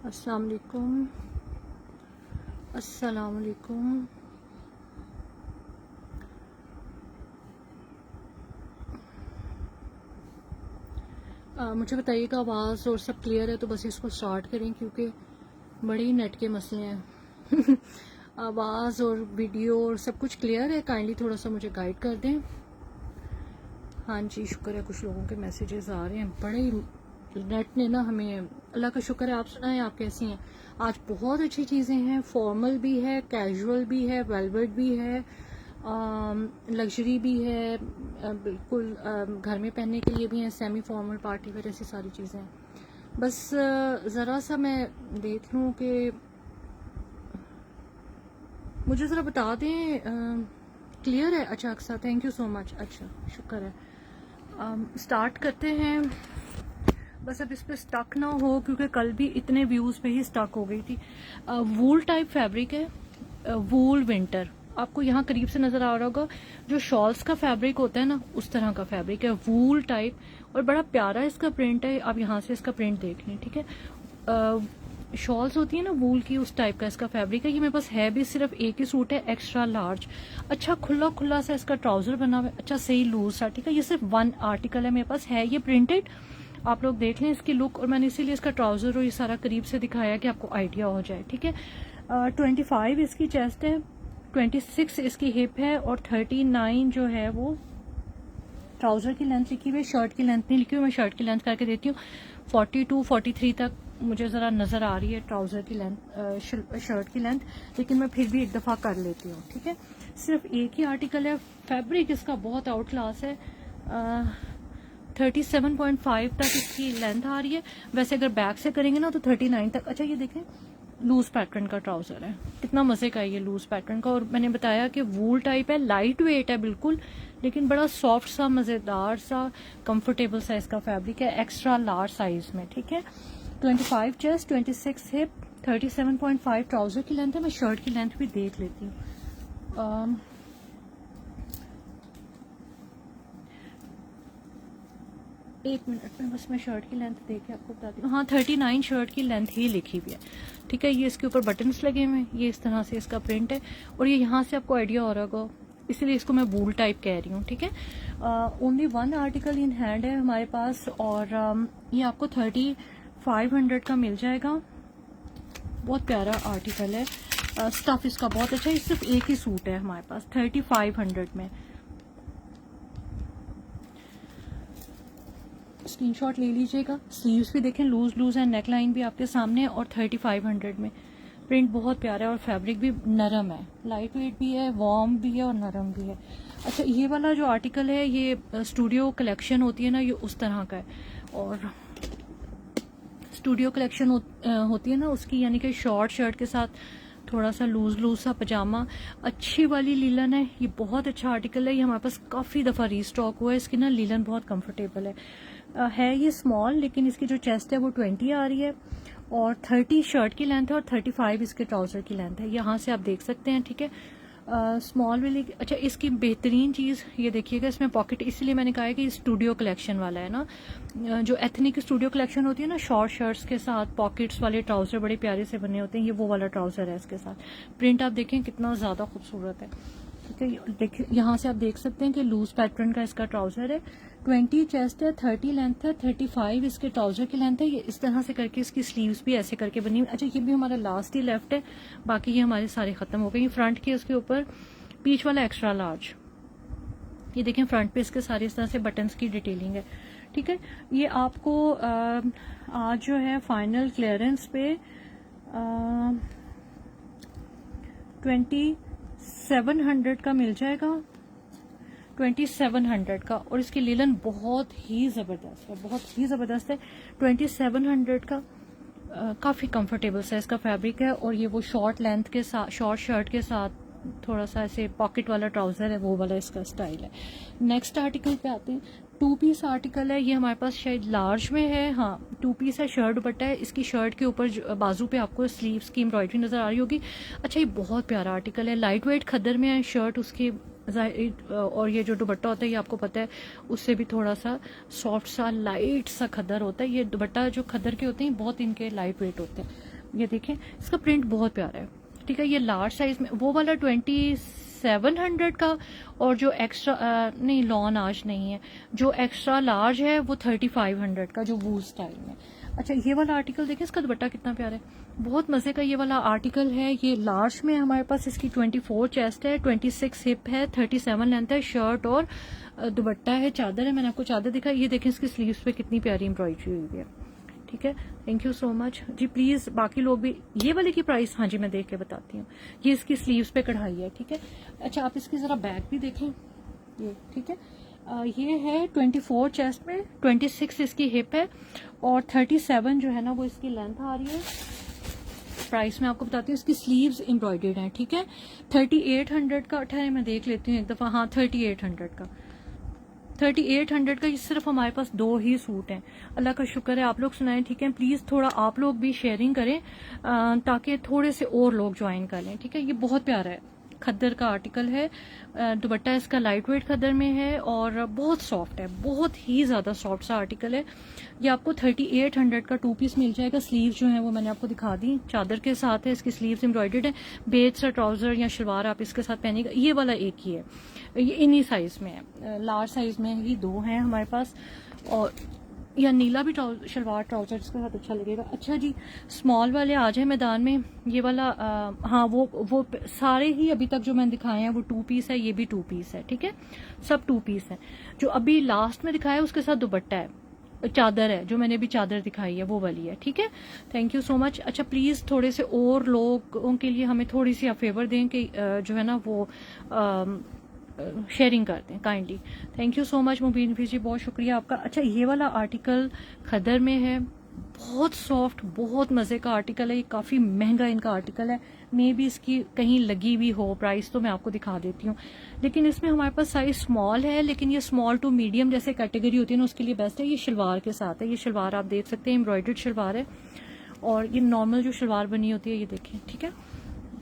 अस्सलाम वालेकुम। अस्सलाम वालेकुम। मुझे बताइएगा आवाज़ और सब क्लियर है तो बस इसको स्टार्ट करें क्योंकि बड़े ही नेट के मसले हैं। आवाज़ और वीडियो और सब कुछ क्लियर है, काइंडली थोड़ा सा मुझे गाइड कर दें। हाँ जी, शुक्र है, कुछ लोगों के मैसेजेस आ रहे हैं। बड़े ही नेट ने ना हमें, अल्लाह का शुक्र है। आप सुनाएं, आप कैसी हैं? आज बहुत अच्छी चीज़ें हैं, फॉर्मल भी है, कैजुअल भी है, वेलवेट भी है, लग्जरी भी है, बिल्कुल घर में पहनने के लिए भी है, सेमी फॉर्मल, पार्टी वेयर, ऐसी सारी चीज़ें हैं। बस ज़रा सा मैं देख लूँ कि मुझे ज़रा बता दें। क्लियर है? अच्छा Aqsa, thank you so much. अच्छा शुक्र है। स्टार्ट करते हैं। बस अब इस पर स्टक ना हो क्योंकि कल भी इतने व्यूज़ पे ही स्टक हो गई थी। वूल टाइप फैब्रिक है, वूल विंटर। आपको यहाँ करीब से नज़र आ रहा होगा, जो शॉल्स का फैब्रिक होता है ना, उस तरह का फैब्रिक है, वूल टाइप। और बड़ा प्यारा इसका प्रिंट है। आप यहाँ से इसका प्रिंट देख लें, ठीक है। शॉल्स होती है ना वूल की, उस टाइप का इसका फैब्रिक है। ये मेरे पास है भी सिर्फ एक ही सूट है, एक्स्ट्रा लार्ज। अच्छा खुला खुला सा इसका ट्राउजर बना हुआ है, अच्छा सही लूज सा, ठीक है। ये सिर्फ वन आर्टिकल है मेरे पास, है ये प्रिंटेड। आप लोग देख लें इसकी लुक, और मैंने इसीलिए इसका ट्राउजर और ये सारा करीब से दिखाया कि आपको आइडिया हो जाए, ठीक है। 25 इसकी चेस्ट है, 26 इसकी हिप है, और 39 जो है वो ट्राउजर की लेंथ लिखी हुई है, शर्ट की लेंथ नहीं लिखी हुई। मैं शर्ट की लेंथ करके देती हूँ। 42 43 तक मुझे ज़रा नज़र आ रही है ट्राउज़र की लेंथ, शर्ट की लेंथ, लेकिन मैं फिर भी एक दफ़ा कर लेती हूँ, ठीक है। सिर्फ एक ही आर्टिकल है, फैब्रिक इसका बहुत आउट क्लास है। 37.5 तक इसकी लेंथ आ रही है। वैसे अगर बैक से करेंगे ना तो 39 तक। अच्छा ये देखें, लूज पैटर्न का ट्राउजर है, कितना मजे का है ये लूज पैटर्न का। और मैंने बताया कि वूल टाइप है, लाइट वेट है बिल्कुल, लेकिन बड़ा सॉफ्ट सा, मजेदार सा, कंफर्टेबल सा इसका फैब्रिक है, एक्स्ट्रा लार्ज साइज में, ठीक है। 25 चेस्ट, 26 हिप, 37.5 ट्राउजर की लेंथ है। मैं शर्ट की लेंथ भी देख लेती हूँ। एक मिनट में बस मैं शर्ट की लेंथ देख के आपको बताती हूँ। हाँ 39 शर्ट की लेंथ ही लिखी हुई है, ठीक है। ये इसके ऊपर बटन्स लगे हुए हैं, ये इस तरह से इसका प्रिंट है, और ये यहाँ से आपको आइडिया हो रहा होगा, इसीलिए इसको मैं वूल टाइप कह रही हूँ, ठीक है। Only one article in hand है हमारे पास, और ये आपको 3500 का मिल जाएगा। बहुत प्यारा आर्टिकल है, स्टफ इसका बहुत अच्छा है। सिर्फ एक ही सूट है हमारे पास 3500 में। स्क्रीनशॉट ले लीजिएगा। स्लीव्स भी देखें, लूज लूज है, नेक लाइन भी आपके सामने है, और 3500 में। प्रिंट बहुत प्यारा है और फैब्रिक भी नरम है, लाइट वेट भी है, वार्म भी है और नरम भी है। अच्छा ये वाला जो आर्टिकल है, ये स्टूडियो कलेक्शन होती है ना, ये उस तरह का है। और स्टूडियो कलेक्शन होती है ना उसकी, यानी कि शॉर्ट शर्ट के साथ थोड़ा सा लूज लूज सा पजामा, अच्छी वाली लीलन है। ये बहुत अच्छा आर्टिकल है, ये हमारे पास काफ़ी दफ़ा रीस्टॉक हुआ है। इसकी ना लीलन बहुत कंफर्टेबल है ये स्मॉल, लेकिन इसकी जो चेस्ट है वो 20 आ रही है, और 30 शर्ट की लेंथ है, और 35 इसके ट्राउजर की लेंथ है। यहाँ से आप देख सकते हैं, ठीक है। स्मॉल वाली, अच्छा इसकी बेहतरीन चीज़ ये देखिएगा, इसमें पॉकेट, इसलिए मैंने कहा है कि स्टूडियो कलेक्शन वाला है ना। जो एथनिक स्टूडियो कलेक्शन होती है ना, शॉर्ट शर्ट्स के साथ पॉकेट्स वाले ट्राउजर बड़े प्यारे से बने होते हैं, ये वो वाला ट्राउजर है इसके साथ। प्रिंट आप देखें कितना ज़्यादा खूबसूरत है, ठीक है। देखिए यहाँ से आप देख सकते हैं कि लूज पैटर्न का इसका ट्राउजर है। 20 चेस्ट है, 30 लेंथ है, 35 इसके ट्राउजर की लेंथ है। ये इस तरह से करके इसकी स्लीव्स भी ऐसे करके बनी हुई। अच्छा ये भी हमारा लास्ट ही लेफ्ट है, बाकी ये हमारे सारे खत्म हो गए। ये फ्रंट के उसके ऊपर पीच वाला एक्स्ट्रा लार्ज, ये देखें फ्रंट पे इसके सारे इस तरह से बटन्स की डिटेलिंग है, ठीक है। ये आपको आज जो है फाइनल क्लियरेंस पे 2700 का मिल जाएगा, 2700 का। और इसकी लीलन बहुत ही ज़बरदस्त है, बहुत ही ज़बरदस्त है। 2700 का काफ़ी कंफर्टेबल सा इसका फैब्रिक है, और ये वो शॉर्ट लेंथ के साथ, शॉर्ट शर्ट के साथ थोड़ा सा ऐसे पॉकेट वाला ट्राउज़र है, वो वाला इसका स्टाइल है। नेक्स्ट आर्टिकल पे आते हैं। 2 पीस आर्टिकल है ये, हमारे पास शायद लार्ज में है, हाँ 2 पीस है, शर्ट दुपट्टा है। इसकी शर्ट के ऊपर बाजू पे आपको स्लीव्स की एम्ब्रॉयडरी नज़र आ रही होगी। अच्छा ये बहुत प्यारा आर्टिकल है, लाइट वेट खद्दर में है शर्ट उसकी, और ये जो दुपट्टा होता है ये आपको पता है उससे भी थोड़ा सा सॉफ्ट सा, लाइट सा खद्दर होता है। ये दुपट्टा जो खद्दर के होते हैं बहुत इनके लाइट वेट होते हैं। ये देखें, इसका प्रिंट बहुत प्यारा है, ठीक है। ये लार्ज साइज में वो वाला 2700 का, और जो एक्स्ट्रा नहीं लॉन आज नहीं है, जो एक्स्ट्रा लार्ज है वो 3500 का, जो वूल स्टाइल में। अच्छा, ये वाला आर्टिकल देखें, इसका दुपट्टा कितना प्यारा है, बहुत मजे का ये वाला आर्टिकल है। ये लार्ज में हमारे पास इसकी 24 चेस्ट है, 26 हिप है, 37 लेंथ है, शर्ट और दुपट्टा है, चादर है। मैंने आपको चादर दिखा, ये देखें इसकी स्लीव्स पे कितनी प्यारी एम्ब्रॉयडरी हुई है, ठीक है। Thank you so much ji. Please बाकी लोग भी, ये वाले की प्राइस, हाँ जी मैं देख के बताती हूँ। ये इसकी स्लीव्स पे कढ़ाई है, ठीक है। अच्छा, आप इसकी जरा बैक भी देखें, ये ठीक है। ये है 24 चेस्ट में, 26 इसकी हिप है, और 37 जो है ना वो इसकी लेंथ आ रही है। प्राइस मैं आपको बताती हूँ, इसकी स्लीव्स एम्ब्रॉयडर्ड हैं, ठीक है। 3800 का, ठहरे मैं देख लेती हूँ एक दफा, हाँ 3800 का, 3800 का। ये सिर्फ हमारे पास 2 ही सूट हैं, अल्लाह का शुक्र है। आप लोग सुनाएं, ठीक है। प्लीज थोड़ा आप लोग भी शेयरिंग करें ताकि थोड़े से और लोग ज्वाइन कर लें, ठीक है। ये बहुत प्यारा है, खद्दर का आर्टिकल है, दुपट्टा इसका लाइट वेट खद्दर में है और बहुत सॉफ्ट है, बहुत ही ज्यादा सॉफ्ट सा आर्टिकल है। ये आपको 3800 का 2 पीस मिल जाएगा। स्लीव जो है वो मैंने आपको दिखा दी, चादर के साथ है, इसकी स्लीव्स एम्ब्रॉयडर्ड है। बेज सा ट्राउजर या शलवार आप इसके साथ पहनेगा। ये वाला एक ही है, ये इन्हीं साइज में है, लार्ज साइज में ही 2 हैं हमारे पास, और या नीला भी शलवार ट्राउजर इसके साथ अच्छा लगेगा। अच्छा जी, स्मॉल वाले आ जाए मैदान में। ये वाला हाँ वो सारे ही अभी तक जो मैंने दिखाए हैं वो 2 पीस है, ये भी 2 पीस है, ठीक है। सब 2 पीस है। जो अभी लास्ट में दिखाया है उसके साथ दुपट्टा है, चादर है, जो मैंने अभी चादर दिखाई है वो वाली है, ठीक है। Thank you so much. अच्छा, प्लीज थोड़े से और लोगों के लिए हमें थोड़ी सी आप फेवर दें कि जो है ना वो शेयरिंग करते हैं kindly. Thank you so much Mubeen Nafees ji, बहुत शुक्रिया आपका। अच्छा, ये वाला आर्टिकल खदर में है, बहुत सॉफ्ट, बहुत मजे का आर्टिकल है। ये काफी महंगा इनका आर्टिकल है, मे भी इसकी कहीं लगी भी हो प्राइस, तो मैं आपको दिखा देती हूँ। लेकिन इसमें हमारे पास साइज स्मॉल है, लेकिन ये स्मॉल टू मीडियम जैसे कैटेगरी होती है ना उसके लिए बेस्ट है। ये शलवार के साथ है, ये शलवार आप देख सकते हैं, एम्ब्रॉयडर्ड शलवार है, और ये नॉर्मल जो शलवार बनी होती है ये देखें, ठीक है।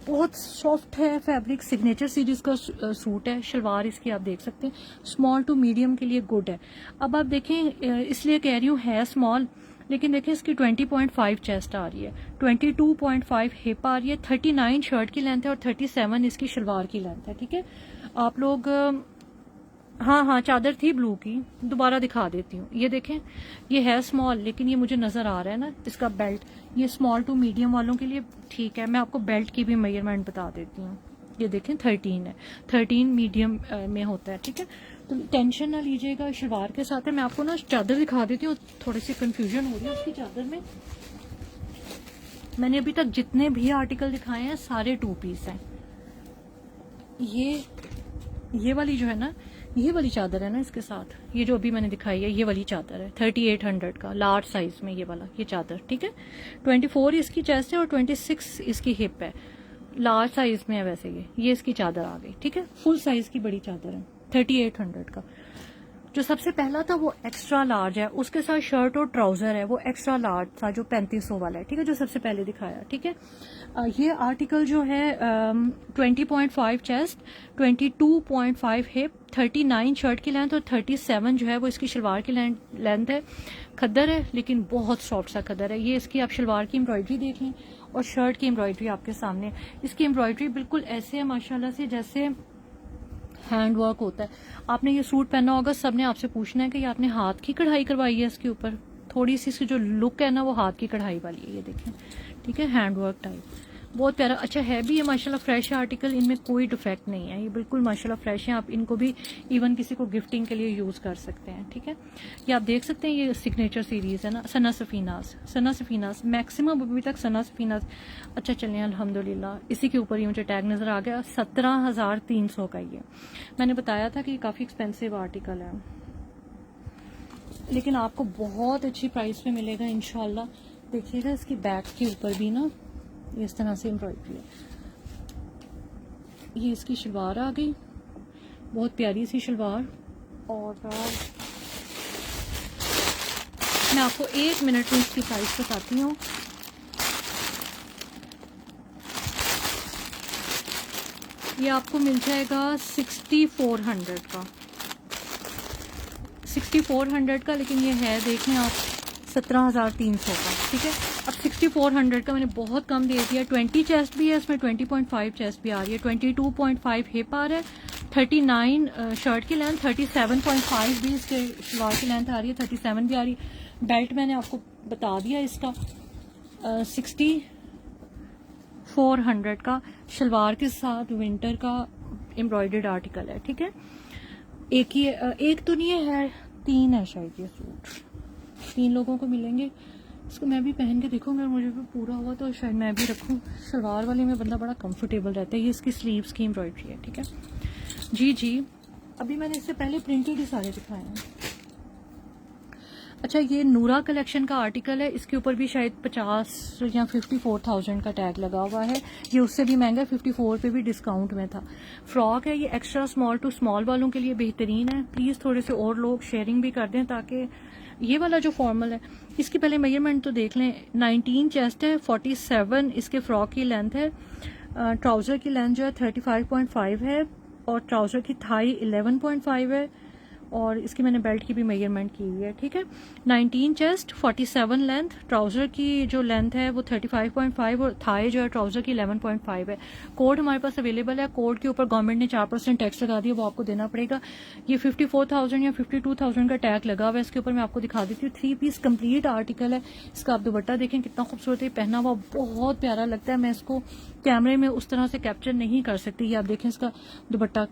बहुत सॉफ्ट है फैब्रिक, सिग्नेचर सीरीज का सूट है। शलवार इसकी आप देख सकते हैं, स्मॉल टू मीडियम के लिए गुड है। अब आप देखें, इसलिए कह रही हूँ है स्मॉल, लेकिन देखें इसकी 20.5 चेस्ट आ रही है, 22.5 हिप आ रही है, 39 शर्ट की लेंथ है और 37 इसकी शलवार की लेंथ है, ठीक है। आप लोग हाँ चादर थी ब्लू की, दोबारा दिखा देती हूँ। ये देखें, ये है स्मॉल, लेकिन ये मुझे नजर आ रहा है ना इसका बेल्ट, ये स्मॉल टू मीडियम वालों के लिए ठीक है। मैं आपको बेल्ट की भी मेजरमेंट बता देती हूँ। ये देखें 13 है, 13 मीडियम में होता है, ठीक है। तो टेंशन ना लीजिएगा, शलवार के साथ है। मैं आपको ना चादर दिखा देती हूँ, थोड़ी सी कंफ्यूजन हो रही है उसकी चादर में। मैंने अभी तक जितने भी आर्टिकल दिखाए हैं सारे 2 पीस हैं। ये वाली जो है ना, ये वाली चादर है ना इसके साथ, ये जो अभी मैंने दिखाई है ये वाली चादर है 3800 का, लार्ज साइज में ये वाला, ये चादर, ठीक है। 24 इसकी चेस्ट है और 26 इसकी हिप है, लार्ज साइज में है वैसे ये इसकी चादर आ गई, ठीक है। फुल साइज की बड़ी चादर है 3800 का। जो सबसे पहला था वो एक्स्ट्रा लार्ज है, उसके साथ शर्ट और ट्राउजर है, वो एक्स्ट्रा लार्ज था जो 3500 वाला है, ठीक है, जो सबसे पहले दिखाया, ठीक है। ये आर्टिकल जो है 20.5 चेस्ट, 22.5 हिप, 39 शर्ट की लेंथ और 37 जो है वो इसकी शलवार की लेंथ है। खद्दर है लेकिन बहुत सॉफ्ट सा खद्दर है। ये इसकी आप शलवार की एम्ब्रॉयडरी देख लें और शर्ट की एम्ब्रॉयडरी आपके सामने। इसकी एम्ब्रॉयडरी बिल्कुल ऐसे है माशाल्लाह से जैसे हैंड वर्क होता है। आपने ये सूट पहना होगा, सबने आपसे पूछना है कि ये आपने हाथ की कढ़ाई करवाई है इसके ऊपर। थोड़ी सी इसकी जो लुक है ना वो हाथ की कढ़ाई वाली है, ये देखें, ठीक है, हैंड वर्क टाइप, बहुत प्यारा। अच्छा है भी ये माशाल्लाह, फ्रेश आर्टिकल, इनमें कोई डिफेक्ट नहीं है, ये बिल्कुल माशाल्लाह फ्रेश है। आप इनको भी इवन किसी को गिफ्टिंग के लिए यूज कर सकते हैं, ठीक है। ये आप देख सकते हैं, ये सिग्नेचर सीरीज है ना, सना सफीनाज मैक्सिमम अभी तक सना सफीनाज। अच्छा चलें अल्हम्दुलिल्लाह, इसी के ऊपर ही मुझे टैग नजर आ गया, 17,300 का। ये मैंने बताया था कि काफी एक्सपेंसिव आर्टिकल है, लेकिन आपको बहुत अच्छी प्राइस पे मिलेगा इंशाल्लाह। देखिएगा इसकी बैक के ऊपर भी ना इस तरह से एम्ब्रॉयडरी है। ये इसकी शलवार आ गई, बहुत प्यारी सी शलवार। और मैं आपको 1 मिनट में इसकी प्राइस बताती हूँ। ये आपको मिल जाएगा 6400 का, 6400 का, लेकिन ये है देखें आप 17,300 का, ठीक है। अब 6400 का मैंने बहुत कम दे दिया। 20 चेस्ट भी है इसमें, 20.5 चेस्ट भी आ रही है, 22.5 हिप आ रहा है, 39 शर्ट की लेंथ, 37.5 भी इसके शलवार की लेंथ आ रही है, 37 भी आ रही है। बेल्ट मैंने आपको बता दिया इसका 6400 का शलवार के साथ विंटर का एम्ब्रॉयडर्ड आर्टिकल है, ठीक है। एक तो नहीं है, 3 है शायद ये सूट, 3 लोगों को मिलेंगे। इसको मैं भी पहन के देखूंगी, अगर मुझे भी पूरा हुआ तो शायद मैं भी रखूं। शलवार वाले में बंदा बड़ा कंफर्टेबल रहता है। ये इसकी स्लीव्स की एम्ब्रॉयडरी है, ठीक है जी जी। अभी मैंने इससे पहले प्रिंटेड ही सारे दिखाए हैं। अच्छा, ये नूरा कलेक्शन का आर्टिकल है, इसके ऊपर भी शायद 50 या 54,000 का टैग लगा हुआ है। ये उससे भी महंगा है, 54 पे भी डिस्काउंट में था। फ्रॉक है ये, एक्स्ट्रा स्मॉल टू स्मॉल वालों के लिए बेहतरीन है। प्लीज़ थोड़े से और लोग शेयरिंग भी कर दें, ताकि ये वाला जो फॉर्मल है इसकी पहले मेजरमेंट तो देख लें। 19 चेस्ट है, 47 इसके फ्रॉक की लेंथ है, ट्राउज़र की लेंथ जो है 35.5 है, और ट्राउज़र की थाई 11.5 है, और इसकी मैंने बेल्ट की भी मेजरमेंट की हुई है, ठीक है। 19 चेस्ट, 47 लेंथ, ट्राउज़र की जो लेंथ है वो 35.5 और थाई जो है ट्राउज़र की 11.5 है। कोड हमारे पास अवेलेबल है। कोड के ऊपर गवर्नमेंट ने 4% टैक्स लगा दिया, वो आपको देना पड़ेगा। ये 54,000 या 52,000 का टैग लगा हुआ है। इसके ऊपर मैं आपको दिखा देती हूँ। 3 पीस कंप्लीट आर्टिकल है। इसका आप दुपट्टा देखें कितना खूबसूरत है, पहना हुआ बहुत प्यारा लगता है। मैं इसको कैमरे में उस तरह से कैप्चर नहीं कर सकती। ये आप देखें, इसका दुपट्टा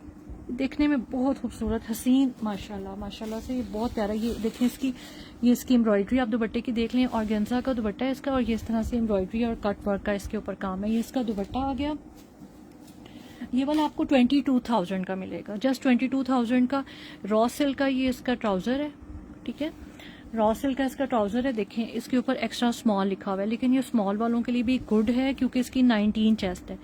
देखने में बहुत खूबसूरत हसीन, माशाल्लाह माशाल्लाह से ये बहुत प्यारा। ये देखें इसकी एम्ब्रॉयडरी आप दुपट्टे की देख लें, ऑर्गेन्जा का दुपट्टा है इसका, और ये इस तरह से एम्ब्रॉयडरी और कट वर्क का इसके ऊपर काम है। ये इसका दुपट्टा आ गया। ये वाला आपको 22,000 का मिलेगा, जस्ट 22,000 का। रॉ सिल्क का ये इसका ट्राउजर है, ठीक है। रॉ सिल्क का इसका ट्राउजर है। देखें इसके ऊपर एक्स्ट्रा स्मॉल लिखा हुआ है, लेकिन ये स्मॉल वालों के लिए भी गुड है क्योंकि इसकी 19 चेस्ट है।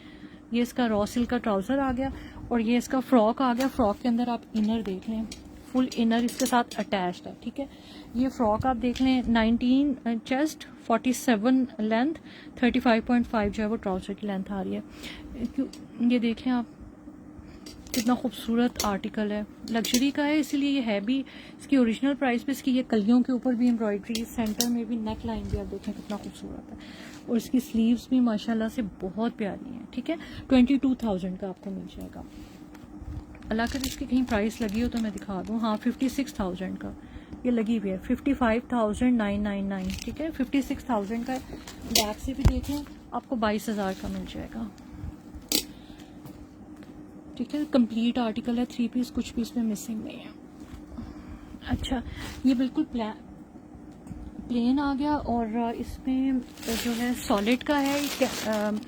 ये इसका रॉ सिल्क का ट्राउजर आ गया, और ये इसका फ्रॉक आ गया। फ्रॉक के अंदर आप इनर देख लें, फुल इनर इसके साथ अटैच्ड है, ठीक है। ये फ्रॉक आप देख लें, 19 चेस्ट, 47 लेंथ, 35.5 जो है वो ट्राउजर की लेंथ आ रही है। ये देख लें आप, कितना खूबसूरत आर्टिकल है। लग्जरी का है, इसीलिए ये है भी इसकी ओरिजिनल प्राइस पे। इसकी ये कलियों के ऊपर भी एम्ब्रॉयडरी, सेंटर में भी नेक लाइन भी आप देखें कितना खूबसूरत है, और इसकी स्लीव्स भी माशाल्लाह से बहुत प्यारी हैं, ठीक है। 22,000 का आपको मिल जाएगा। अल्लाह कर इसकी कहीं प्राइस लगी हो तो मैं दिखा दूँ। हाँ, 56,000 का ये लगी हुई है, 55,999, ठीक है। 56,000 का। बैक से भी देखें, आपको 22,000 का मिल जाएगा, ठीक है। कंप्लीट आर्टिकल है, 3 पीस, कुछ पीस में मिसिंग नहीं है। अच्छा, ये बिल्कुल प्लेन आ गया, और इसमें जो है सॉलिड का है,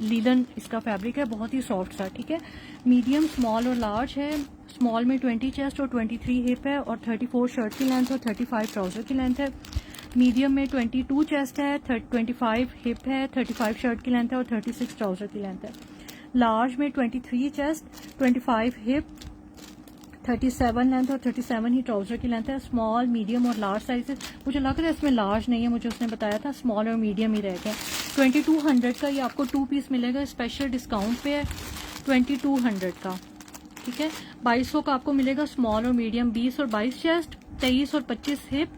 लीलन इसका फैब्रिक है, बहुत ही सॉफ्ट सा, ठीक है। मीडियम, स्मॉल और लार्ज है। स्मॉल में 20 चेस्ट और 23 हिप है, और 34 शर्ट की लेंथ और 35 ट्राउजर की लेंथ है। मीडियम में 22 चेस्ट है, 25 हिप है, 35 शर्ट की लेंथ है, और 36 ट्राउजर की लेंथ है। लार्ज में 23 चेस्ट, 25 हिप, 37 लेंथ और 37 ही ट्राउजर की लेंथ है। स्मॉल, मीडियम और लार्ज साइजेस, मुझे लग रहा है इसमें लार्ज नहीं है, मुझे उसने बताया था स्मॉल और मीडियम ही रह गए। 2200 का ये आपको 2 पीस मिलेगा, स्पेशल डिस्काउंट पे है 2200 का, ठीक है। 2200 का आपको मिलेगा स्मॉल और मीडियम, 20 और 22 चेस्ट, 23 और 25 हिप,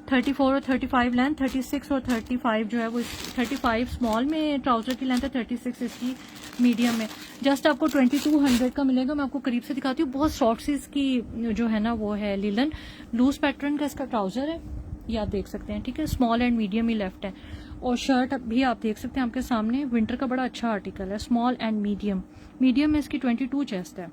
34 और 35 लेंथ, 36 और 35 जो है वो 35 स्मॉल में ट्राउजर की लेंथ है, 36 इसकी मीडियम में। जस्ट आपको 2200 का मिलेगा। मैं आपको करीब से दिखाती हूँ। बहुत सॉफ्ट सी इसकी जो है ना वो है लिलन, लूज पैटर्न का इसका ट्राउजर है, ये आप देख सकते हैं, ठीक है। Small and medium he left है, और शर्ट भी आप देख सकते हैं आपके सामने। विंटर का बड़ा अच्छा आर्टिकल है, स्मॉल एंड मीडियम। मीडियम में इसकी 22 चेस्ट है,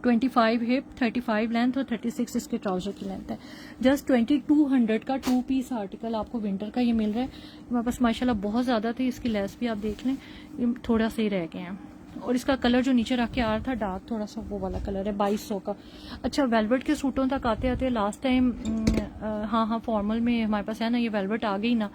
25 हिप, 35 लेंथ और 36 इसके ट्राउजर की लेंथ है। जस्ट 2200 का 2 पीस आर्टिकल आपको विंटर का ये मिल रहा है। मेरे पास माशाल्लाह बहुत ज़्यादा थे, इसकी लेस भी आप देख लें, ये थोड़ा सही रह गए हैं। और इसका कलर जो नीचे रख के आ रहा था डार्क थोड़ा सा, वो वाला कलर है 2200 का। अच्छा, वेलवेट के सूटों तक आते आते लास्ट टाइम हाँ फॉर्मल में हमारे पास है ना, ये वेलवेट आ गई ना।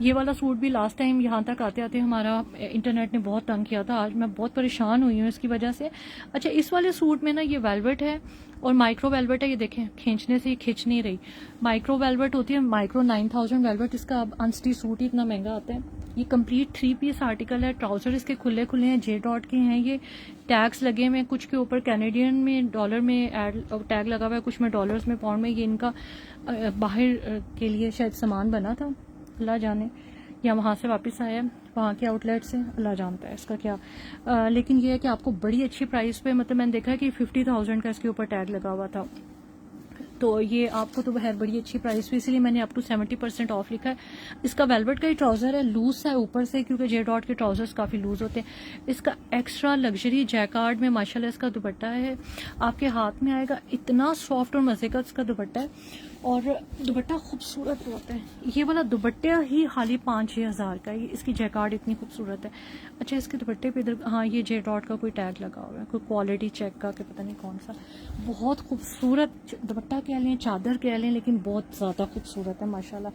ये वाला सूट भी लास्ट टाइम यहाँ तक आते आते हमारा इंटरनेट ने बहुत तंग किया था। आज मैं बहुत परेशान हुई हूँ इसकी वजह से। अच्छा, इस वाले सूट में ना ये वेलवेट है और माइक्रो वेलवेट है। ये देखें, खींचने से ये खिंच नहीं रही। माइक्रो वेलवेट होती है, माइक्रो 9000 वेलवेट। इसका अब अनस्टिच सूट ही इतना महंगा आता है, ये कंप्लीट 3 पीस आर्टिकल है। ट्राउजर इसके खुले खुले हैं, जे डॉट के हैं। ये टैग्स लगे हुए हैं, कुछ के ऊपर कैनेडियन में डॉलर में ऐड टैग लगा हुआ है, कुछ में डॉलर्स में, पाउंड में। ये इनका बाहर के लिए शायद सामान बना था, अल्लाह जाने, या वहाँ से वापस आया वहाँ के आउटलेट से, अल्लाह जानता है इसका क्या। लेकिन ये है कि आपको बड़ी अच्छी प्राइस पे, मतलब मैंने देखा है कि 50,000 का इसके ऊपर टैग लगा हुआ था, तो ये आपको तो है बड़ी अच्छी प्राइस पे, इसलिए मैंने अप टू 70% ऑफ लिखा है। इसका वेलवेट का ही ट्राउजर है, लूज है ऊपर से, क्योंकि जे डॉट के ट्राउजर्स काफी लूज होते हैं। इसका एक्स्ट्रा लग्जरी जैकार्ड में माशाल्लाह इसका दुपट्टा है, आपके हाथ में आएगा, इतना सॉफ्ट और मजे का इसका दुपट्टा है, और दुपट्टा खूबसूरत बहुत है। ये वाला दुपट्टा ही खाली 5-6 हज़ार का है, इसकी जैकार्ड इतनी खूबसूरत है। अच्छा, इसके दुपट्टे पे इधर हाँ ये जे डॉट का कोई टैग लगा हुआ है, कोई क्वालिटी चेक का, कि पता नहीं कौन सा। बहुत खूबसूरत दुपट्टा कह लें, चादर कह लें, लेकिन बहुत ज़्यादा खूबसूरत है माशाल्लाह।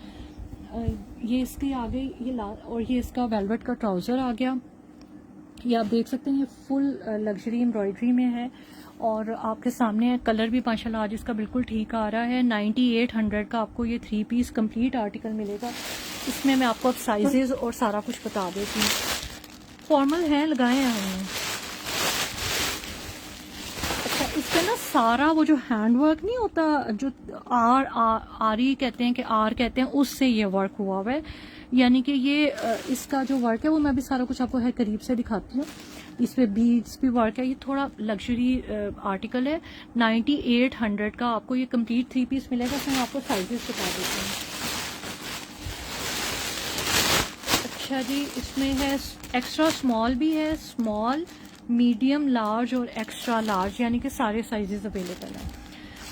ये इसकी आ गई ये और ये इसका वेलवेट का ट्राउज़र आ गया। ये आप देख सकते हैं, ये फुल लग्जरी एम्ब्रॉयडरी में है, और आपके सामने है। कलर भी माशाल्लाह आज इसका बिल्कुल ठीक आ रहा है। 9800 का आपको ये 3 पीस कंप्लीट आर्टिकल मिलेगा। इसमें मैं आपको अब साइजेस और सारा कुछ बता देती हूँ। फॉर्मल है, लगाए हैं हमने। अच्छा, इसका ना सारा वो जो हैंडवर्क नहीं होता, जो आरी कहते हैं कि आर कहते हैं, उससे ये वर्क हुआ हुआ है। यानी कि ये इसका जो वर्क है वो मैं भी सारा कुछ आपको है करीब से दिखाती हूँ। इस पे बीड्स भी वर्क है। ये थोड़ा लग्जरी आर्टिकल है। 9800 का आपको ये कंप्लीट 3 पीस मिलेगा। इसमें मैं आपको साइजेस बता देती हूँ। अच्छा जी, इसमें है एक्स्ट्रा स्मॉल भी है, स्मॉल, मीडियम, लार्ज और एक्स्ट्रा लार्ज, यानी कि सारे साइजेस अवेलेबल हैं।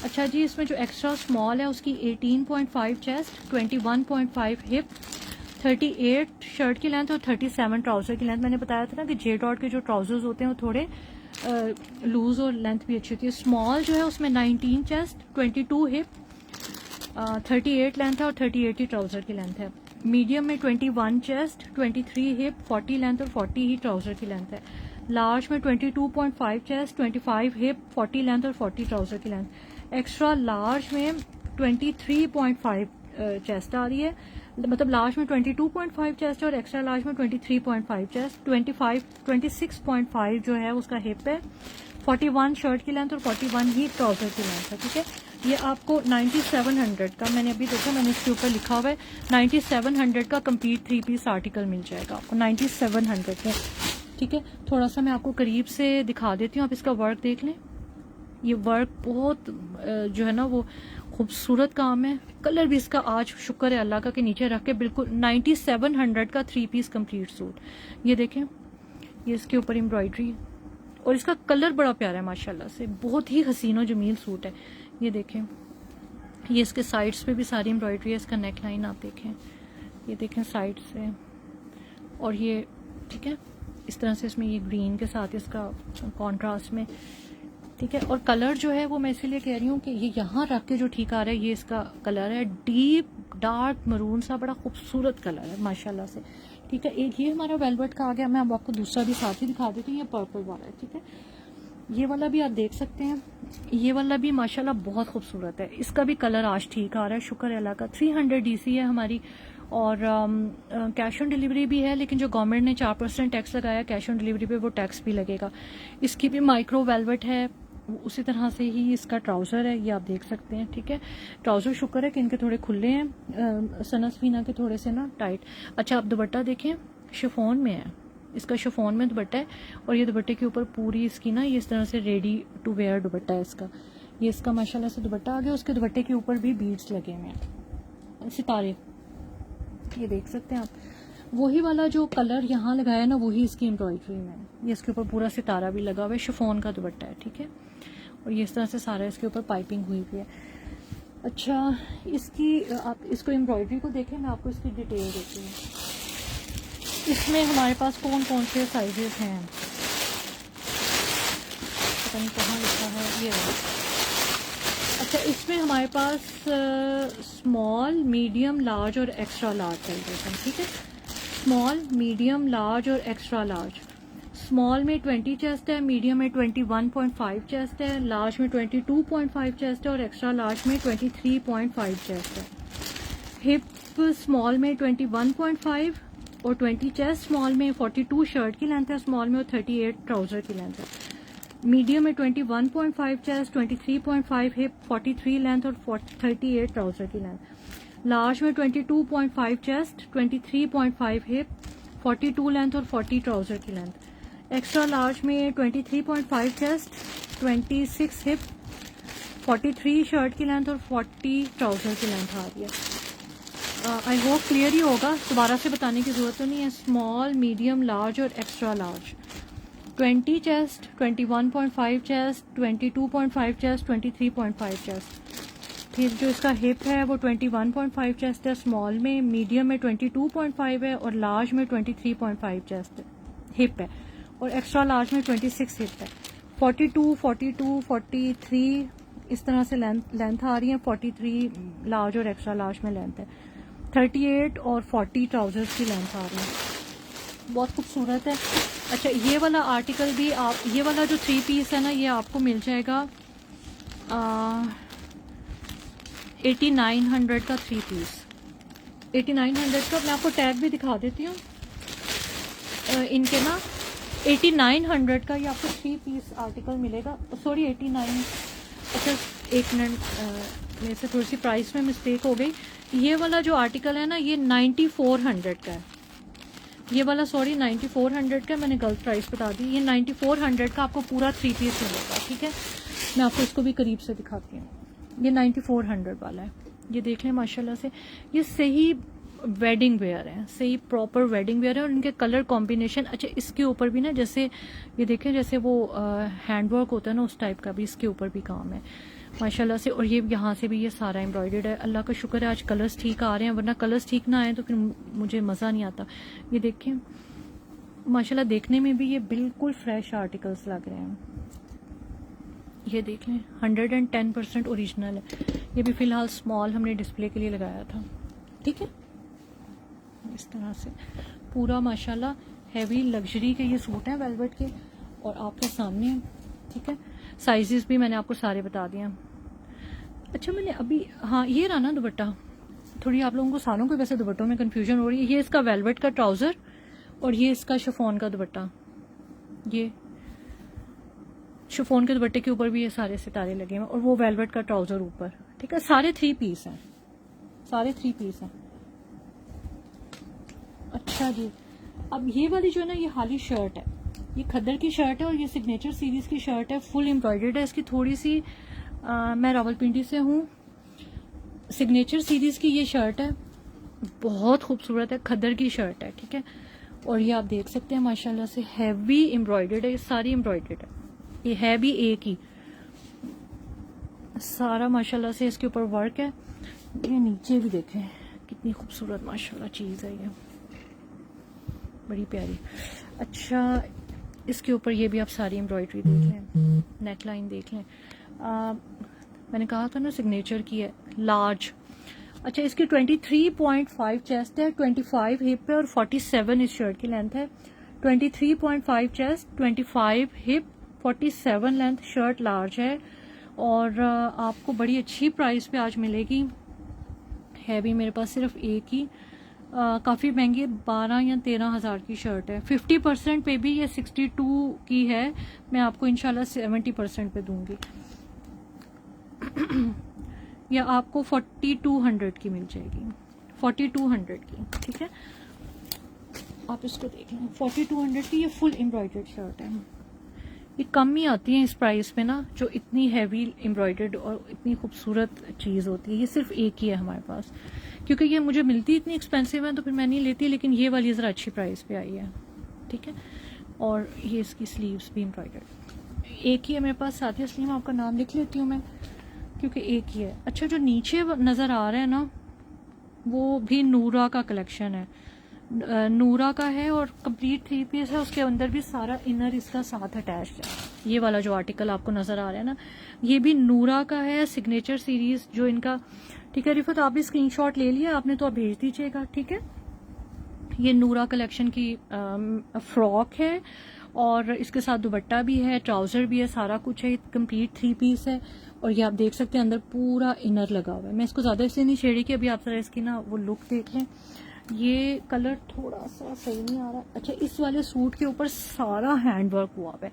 अच्छा जी, इसमें जो एक्स्ट्रा स्मॉल है उसकी 18.5 चेस्ट, 21.5 हिप, 38 शर्ट की लेंथ और 37 ट्राउजर की लेंथ। मैंने बताया था ना कि जे डॉट के जो ट्राउजर्स होते हैं वो थोड़े लूज और लेंथ भी अच्छी होती है। स्मॉल जो है उसमें 19 चेस्ट, 22 हिप, 38 लेंथ है और 38 ही ट्राउजर की लेंथ है। मीडियम में 21 चेस्ट, 23 हिप, 40 लेंथ और 40 ही ट्राउजर की लेंथ है। लार्ज में 22.5 चेस्ट, 25 हिप, 40 लेंथ और 40 ट्राउजर की लेंथ। एक्स्ट्रा लार्ज में 23.5 चेस्ट आ रही है, मतलब लार्ज में 22.5 चेस्ट और एक्स्ट्रा लार्ज में 23.5 चेस्ट, 26.5 जो है उसका हिप है, 41 शर्ट की लेंथ और 41 ही ट्राउजर की लेंथ है। ठीक है, ये आपको 9700 का, मैंने अभी देखा, मैंने इसके ऊपर लिखा हुआ है 9700 का कंप्लीट 3 पीस आर्टिकल मिल जाएगा आपको 9700 में। ठीक है, थोड़ा सा मैं आपको करीब से दिखा देती हूँ, आप इसका वर्क देख लें। ये वर्क बहुत जो है ना वो खूबसूरत काम है। कलर भी इसका आज शुक्र है अल्लाह का कि नीचे रख के बिल्कुल 9700 का 3 पीस कंप्लीट सूट। ये देखें, ये इसके ऊपर एम्ब्रॉयडरी और इसका कलर बड़ा प्यारा है माशाल्लाह से, बहुत ही हसीन और जमील सूट है। ये देखें, ये इसके साइड्स पे भी सारी एम्ब्रॉयडरी है। इसका नेक लाइन आप देखें, ये देखें साइड से, और ये ठीक है इस तरह से इसमें ये ग्रीन के साथ इसका कॉन्ट्रास्ट में। ठीक है, और कलर जो है वो मैं इसीलिए कह रही हूँ कि ये यहाँ रख के जो ठीक आ रहा है, ये इसका कलर है डीप डार्क मरून सा, बड़ा खूबसूरत कलर है माशाल्लाह से। ठीक है, एक ये हमारा वेलवेट का आ गया। मैं अब आपको दूसरा भी साथ ही दिखा देती हूँ, ये पर्पल वाला है। ठीक है, ये वाला भी आप देख सकते हैं, ये वाला भी माशाल्लाह बहुत खूबसूरत है। इसका भी कलर आज ठीक आ रहा है, शुक्र है अल्लाह का। 300 DC है हमारी, और कैश ऑन डिलीवरी भी है, लेकिन जो गवर्नमेंट ने 4% टैक्स लगाया कैश ऑन डिलीवरी पे, वो टैक्स भी लगेगा। इसकी भी माइक्रो वेलवेट है, उसी तरह से ही इसका ट्राउज़र है, ये आप देख सकते हैं। ठीक है, ट्राउज़र शुक्र है कि इनके थोड़े खुले हैं, सनसफीना के थोड़े से ना टाइट। अच्छा, आप दुपट्टा देखें, शिफॉन में है, इसका शिफॉन में दुपट्टा है, और ये दुपट्टे के ऊपर पूरी इसकी ना ये इस तरह से रेडी टू वेयर दुपट्टा है इसका। ये इसका माशाल्लाह से दुपट्टा आ गया। उसके दुपट्टे के ऊपर भी बीड्स लगे हुए हैं, सितारे, ये देख सकते हैं आप। वही वाला जो कलर यहाँ लगाया ना, वही इसकी एम्ब्रॉयडरी में, ये इसके ऊपर पूरा सितारा भी लगा हुआ है। शिफॉन का दुपट्टा है। ठीक है, और ये इस तरह से सारा इसके ऊपर पाइपिंग हुई हुई है। अच्छा, इसकी आप इसको एम्ब्रॉयडरी को देखें, मैं आपको इसकी डिटेल देती हूँ। इसमें हमारे पास कौन कौन से साइजेस हैं, पता नहीं कहाँ लिखा है ये। अच्छा, इसमें हमारे पास स्मॉल, मीडियम, लार्ज और एक्स्ट्रा लार्ज साइजेस हैं। ठीक है, स्मॉल, मीडियम, लार्ज और एक्स्ट्रा लार्ज। स्मॉल में 20 चेस्ट है, मीडियम में 21.5 चेस्ट है, लार्ज में 22.5 चेस्ट है और एक्स्ट्रा लार्ज में 23.5 चेस्ट है। हिप स्मॉल में 21.5, और 20 चेस्ट स्मॉल में, 42 शर्ट की लेंथ है स्मॉल में और 38 ट्राउजर की लेंथ है। मीडियम में 21.5 चेस्ट, 23.5 हिप, 43 लेंथ और 38 ट्राउजर की लेंथ। लार्ज में 22.5 चेस्ट, 23.5 हिप, 42 लेंथ और 40 ट्राउजर की लेंथ। एक्स्ट्रा लार्ज में 23.5 चेस्ट, 26 हिप, 43 शर्ट की लेंथ और 40 ट्राउजर की लेंथ आ रही है। आई होप क्लियर ही होगा, दोबारा से बताने की जरूरत तो नहीं है। स्मॉल, मीडियम, लार्ज और extra large. 20 chest, 21.5 chest, 22.5 chest, 23.5 chest. फिर जो इसका हिप है वो 21.5 चेस्ट है स्मॉल में, मीडियम में 22.5 है और लार्ज में 23.5 चेस्ट हिप है और एक्स्ट्रा लार्ज में 26 हिप है। 42, 42, 43 इस तरह से लेंथ आ रही है। 43 लार्ज और एक्स्ट्रा लार्ज में लेंथ है। 38 और 40 ट्राउजर्स की लेंथ आ रही है। बहुत खूबसूरत है। अच्छा, ये वाला आर्टिकल भी आप, ये वाला जो 3 पीस है ना, ये आपको मिल जाएगा 8900 का 3 पीस। 8900 का मैं आपको टैग भी दिखा देती हूँ इनके ना। 8900 का ये आपको 3 पीस आर्टिकल मिलेगा। सॉरी 89, अच्छा एक मिनट, मेरे से थोड़ी सी प्राइस में मिस्टेक हो गई। ये वाला जो आर्टिकल है ना ये 9400 का है। ये वाला सॉरी 9400 का, मैंने गलत प्राइस बता दी। ये 9400 का आपको पूरा 3 पीस मिलेगा। ठीक है, मैं आपको इसको भी करीब से दिखाती हूँ। ये 9400 वाला है। ये देख लें माशाल्लाह से, ये सही वेडिंग वेयर है, सही प्रॉपर वेडिंग वेयर है और इनके कलर कॉम्बिनेशन। अच्छा, इसके ऊपर भी ना जैसे ये देखें, जैसे वो हैंडवर्क होता है ना उस टाइप का भी इसके ऊपर भी काम है माशाल्लाह से। और ये यहाँ से भी ये सारा एम्ब्रॉयडर्ड है। अल्लाह का शुक्र है आज कलर्स ठीक आ रहे हैं, वरना कलर्स ठीक ना आए तो फिर मुझे मज़ा नहीं आता। ये देखें माशाल्लाह, देखने में भी ये बिल्कुल फ्रेश आर्टिकल्स लग रहे हैं। ये देख लें 110% ओरिजिनल है। ये भी फ़िलहाल स्मॉल हमने डिस्प्ले के लिए लगाया था। ठीक है, इस तरह से पूरा माशाल्लाह हैवी लग्जरी के ये सूट हैं वेलवेट के और आपके सामने। ठीक है, साइजेस भी मैंने आपको सारे बता दिए। अच्छा, मैंने अभी, हाँ ये रहा ना दुपट्टा। थोड़ी आप लोगों को सालों को वैसे दुपट्टों में कंफ्यूजन हो रही है। ये इसका वेलवेट का ट्राउज़र और ये इसका शिफॉन का दुपट्टा। ये शिफॉन के दुपट्टे के ऊपर भी ये सारे सितारे लगे हैं और वो वेलवेट का ट्राउज़र ऊपर। ठीक है, सारे 3 पीस हैं, सारे 3 पीस हैं। अच्छा जी, अब ये वाली जो है ना ये हाली शर्ट है, ये खद्दर की शर्ट है और ये सिग्नेचर सीरीज की शर्ट है। फुल एम्ब्रॉयडर्ड है। इसकी थोड़ी सी मैं रावलपिंडी से हूँ। सिग्नेचर सीरीज की ये शर्ट है, बहुत खूबसूरत है, खद्दर की शर्ट है। ठीक है, और ये आप देख सकते हैं माशाल्लाह से हैवी एम्ब्रॉयडर्ड है। ये सारी एम्ब्रॉयडर्ड है, ये है भी एक ही सारा माशाल्लाह से। इसके ऊपर वर्क है। ये नीचे भी देखें कितनी खूबसूरत माशाल्लाह चीज़ है, ये बड़ी प्यारी। अच्छा, इसके ऊपर ये भी आप सारी एम्ब्रॉयडरी देख लें, नेक लाइन देख लें। मैंने कहा था ना सिग्नेचर की है, लार्ज। अच्छा, इसकी 23.5 चेस्ट है, 25 हिप है और 47 इस शर्ट की लेंथ है। 23.5 chest, 25 hip, 47 length. Shirt large है और आपको बड़ी अच्छी प्राइस पे आज मिलेगी। है भी मेरे पास सिर्फ एक ही, काफ़ी महंगी 12 या 13 हज़ार की शर्ट है। 50% पे भी ये 62 की है, मैं आपको इंशाल्लाह 70% पे दूंगी। या आपको 4200 की मिल जाएगी, 4200 की। ठीक है, आप इसको देख लें, 4200 की ये फुल एम्ब्रॉयडर्ड शर्ट है। ये कम ही आती है इस प्राइस पे ना, जो इतनी हैवी एम्ब्रॉयडर्ड और इतनी खूबसूरत चीज़ होती है। ये सिर्फ एक ही है हमारे पास, क्योंकि ये मुझे मिलती इतनी एक्सपेंसिव है तो फिर मैं नहीं लेती, लेकिन ये वाली ज़रा अच्छी प्राइस पे आई है। ठीक है, और ये इसकी स्लीव्स भी एम्ब्रॉयडर्ड एक ही है मेरे पास। साथ ही इसलिए मैं आपका नाम लिख लेती हूँ मैं, क्योंकि एक ही है। अच्छा, जो नीचे नज़र आ रहा है ना वो भी नूरा का कलेक्शन है, नूरा का है और कंप्लीट 3 पीस है। उसके अंदर भी सारा इनर इसका साथ अटैच्ड है। ये वाला जो आर्टिकल आपको नज़र आ रहा है ना, ये भी नूरा का है, सिग्नेचर सीरीज जो इनका। ठीक है रिफत, आप भी स्क्रीनशॉट ले लिया आपने तो आप भेज दीजिएगा। ठीक है, ये नूरा कलेक्शन की फ्रॉक है और इसके साथ दुपट्टा भी है, ट्राउज़र भी है, सारा कुछ है। कंप्लीट 3 पीस है और ये आप देख सकते हैं अंदर पूरा इनर लगा हुआ है। मैं इसको ज़्यादा इसलिए नहीं छेड़ी कि अभी आप जरा इसकी ना वो लुक देख लें। ये कलर थोड़ा सा सही नहीं आ रहा। अच्छा, इस वाले सूट के ऊपर सारा हैंड वर्क हुआ हुआ है,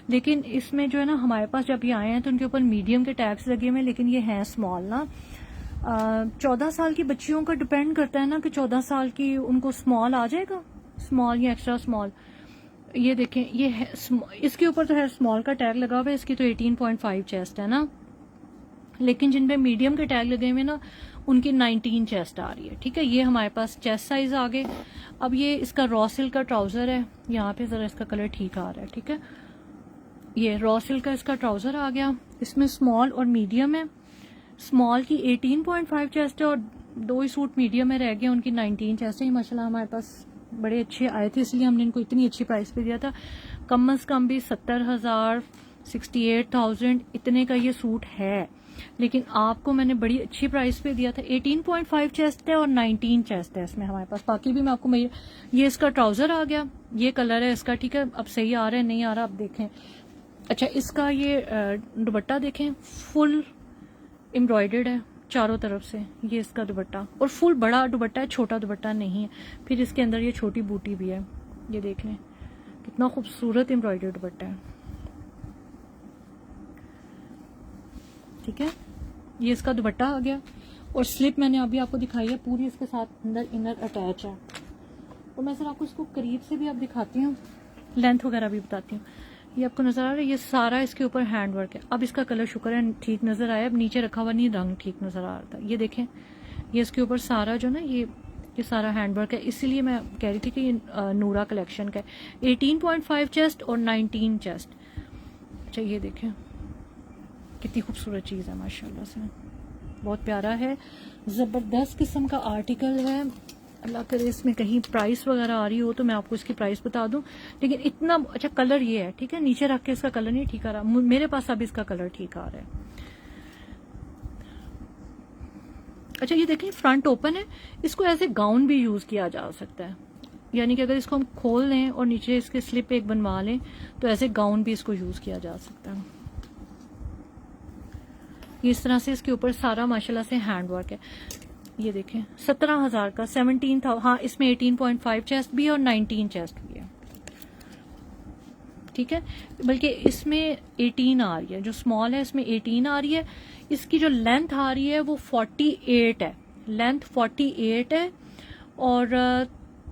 लेकिन इसमें जो है ना हमारे पास जब ये आए हैं तो उनके ऊपर मीडियम के टैग्स लगे हुए हैं, लेकिन ये हैं स्मॉल ना। 14 साल की बच्चियों का डिपेंड करता है ना कि 14 साल की उनको स्मॉल आ जाएगा, स्मॉल या एक्स्ट्रा स्मॉल। ये देखें, ये है इसके ऊपर तो है स्मॉल का टैग लगा हुआ है, इसकी तो 18.5 चेस्ट है ना, लेकिन जिन पे मीडियम के टैग लगे हुए ना उनकी 19 चेस्ट आ रही है। ठीक है, ये हमारे पास चेस्ट साइज आ गए। अब ये इसका रॉ सिल्क का ट्राउजर है, यहाँ पे जरा इसका कलर ठीक आ रहा है। ठीक है, ये रॉ सिल्क का इसका ट्राउजर आ गया, इसमें स्मॉल और मीडियम है। स्मॉल की 18.5 चेस्ट है और 2 ही सूट मीडियम में रह गए, उनकी 19 चेस्ट है। माशाल्लाह हमारे पास बड़े अच्छे आए थे, इसलिए हमने इनको इतनी अच्छी प्राइस पे दिया था। कम से कम भी 70,000 68,000 इतने का ये सूट है, लेकिन आपको मैंने बड़ी अच्छी प्राइस पे दिया था। 18.5 चेस्ट है और 19 चेस्ट है इसमें हमारे पास। बाकी भी मैं आपको ये इसका ट्राउजर आ गया, ये कलर है इसका। ठीक है, अब सही आ रहा है नहीं आ रहा अब देखें। अच्छा, इसका ये दुपट्टा देखें, फुल एम्ब्रॉयडर्ड है चारों तरफ से, ये इसका दुपट्टा, और फुल बड़ा दुपट्टा है, छोटा दुपट्टा नहीं है। फिर इसके अंदर ये छोटी बूटी भी है, ये देख लें कितना खूबसूरत एम्ब्रॉयडर्ड दुपट्टा है। ठीक है, ये इसका दुपट्टा आ गया, और स्लिप मैंने अभी आपको दिखाई है पूरी, इसके साथ अंदर इनर अटैच है। और मैं सर आपको इसको करीब से भी आप दिखाती हूँ, लेंथ वगैरह भी बताती हूँ। ये आपको नजर आ रहा है, ये सारा इसके ऊपर हैंड वर्क है। अब इसका कलर शुक्र है ठीक नजर आया, अब नीचे रखा हुआ नहीं रंग ठीक नजर आ रहा था। ये देखें, ये इसके ऊपर सारा जो ना ये सारा हैंड वर्क है, इसीलिए मैं कह रही थी कि ये नूरा कलेक्शन का है। 18.5 चेस्ट और 19 चेस्ट। अच्छा, ये देखें कितनी खूबसूरत चीज़ है माशाल्लाह से, बहुत प्यारा है, ज़बरदस्त किस्म का आर्टिकल है। अल्लाह करे इसमें कहीं प्राइस वगैरह आ रही हो तो मैं आपको इसकी प्राइस बता दूं, लेकिन इतना अच्छा कलर ये है। ठीक है, नीचे रख के इसका कलर नहीं ठीक आ रहा, मेरे पास अब इसका कलर ठीक आ रहा है। अच्छा, ये देखें फ्रंट ओपन है, इसको एज ए गाउन भी यूज किया जा सकता है, यानी कि अगर इसको हम खोल लें और नीचे इसके स्लिप एक बनवा लें तो एज ए गाउन भी इसको यूज किया जा सकता है। इस तरह से इसके ऊपर सारा माशाल्लाह से हैंड वर्क है। ये देखें 17,000 का 17,000, हाँ इसमें 18.5 चेस्ट भी है और 19 चेस्ट भी है। ठीक है, बल्कि इसमें 18 आ रही है, जो स्मॉल है इसमें 18 आ रही है। इसकी जो लेंथ आ रही है वो 48 है, लेंथ 48 है, और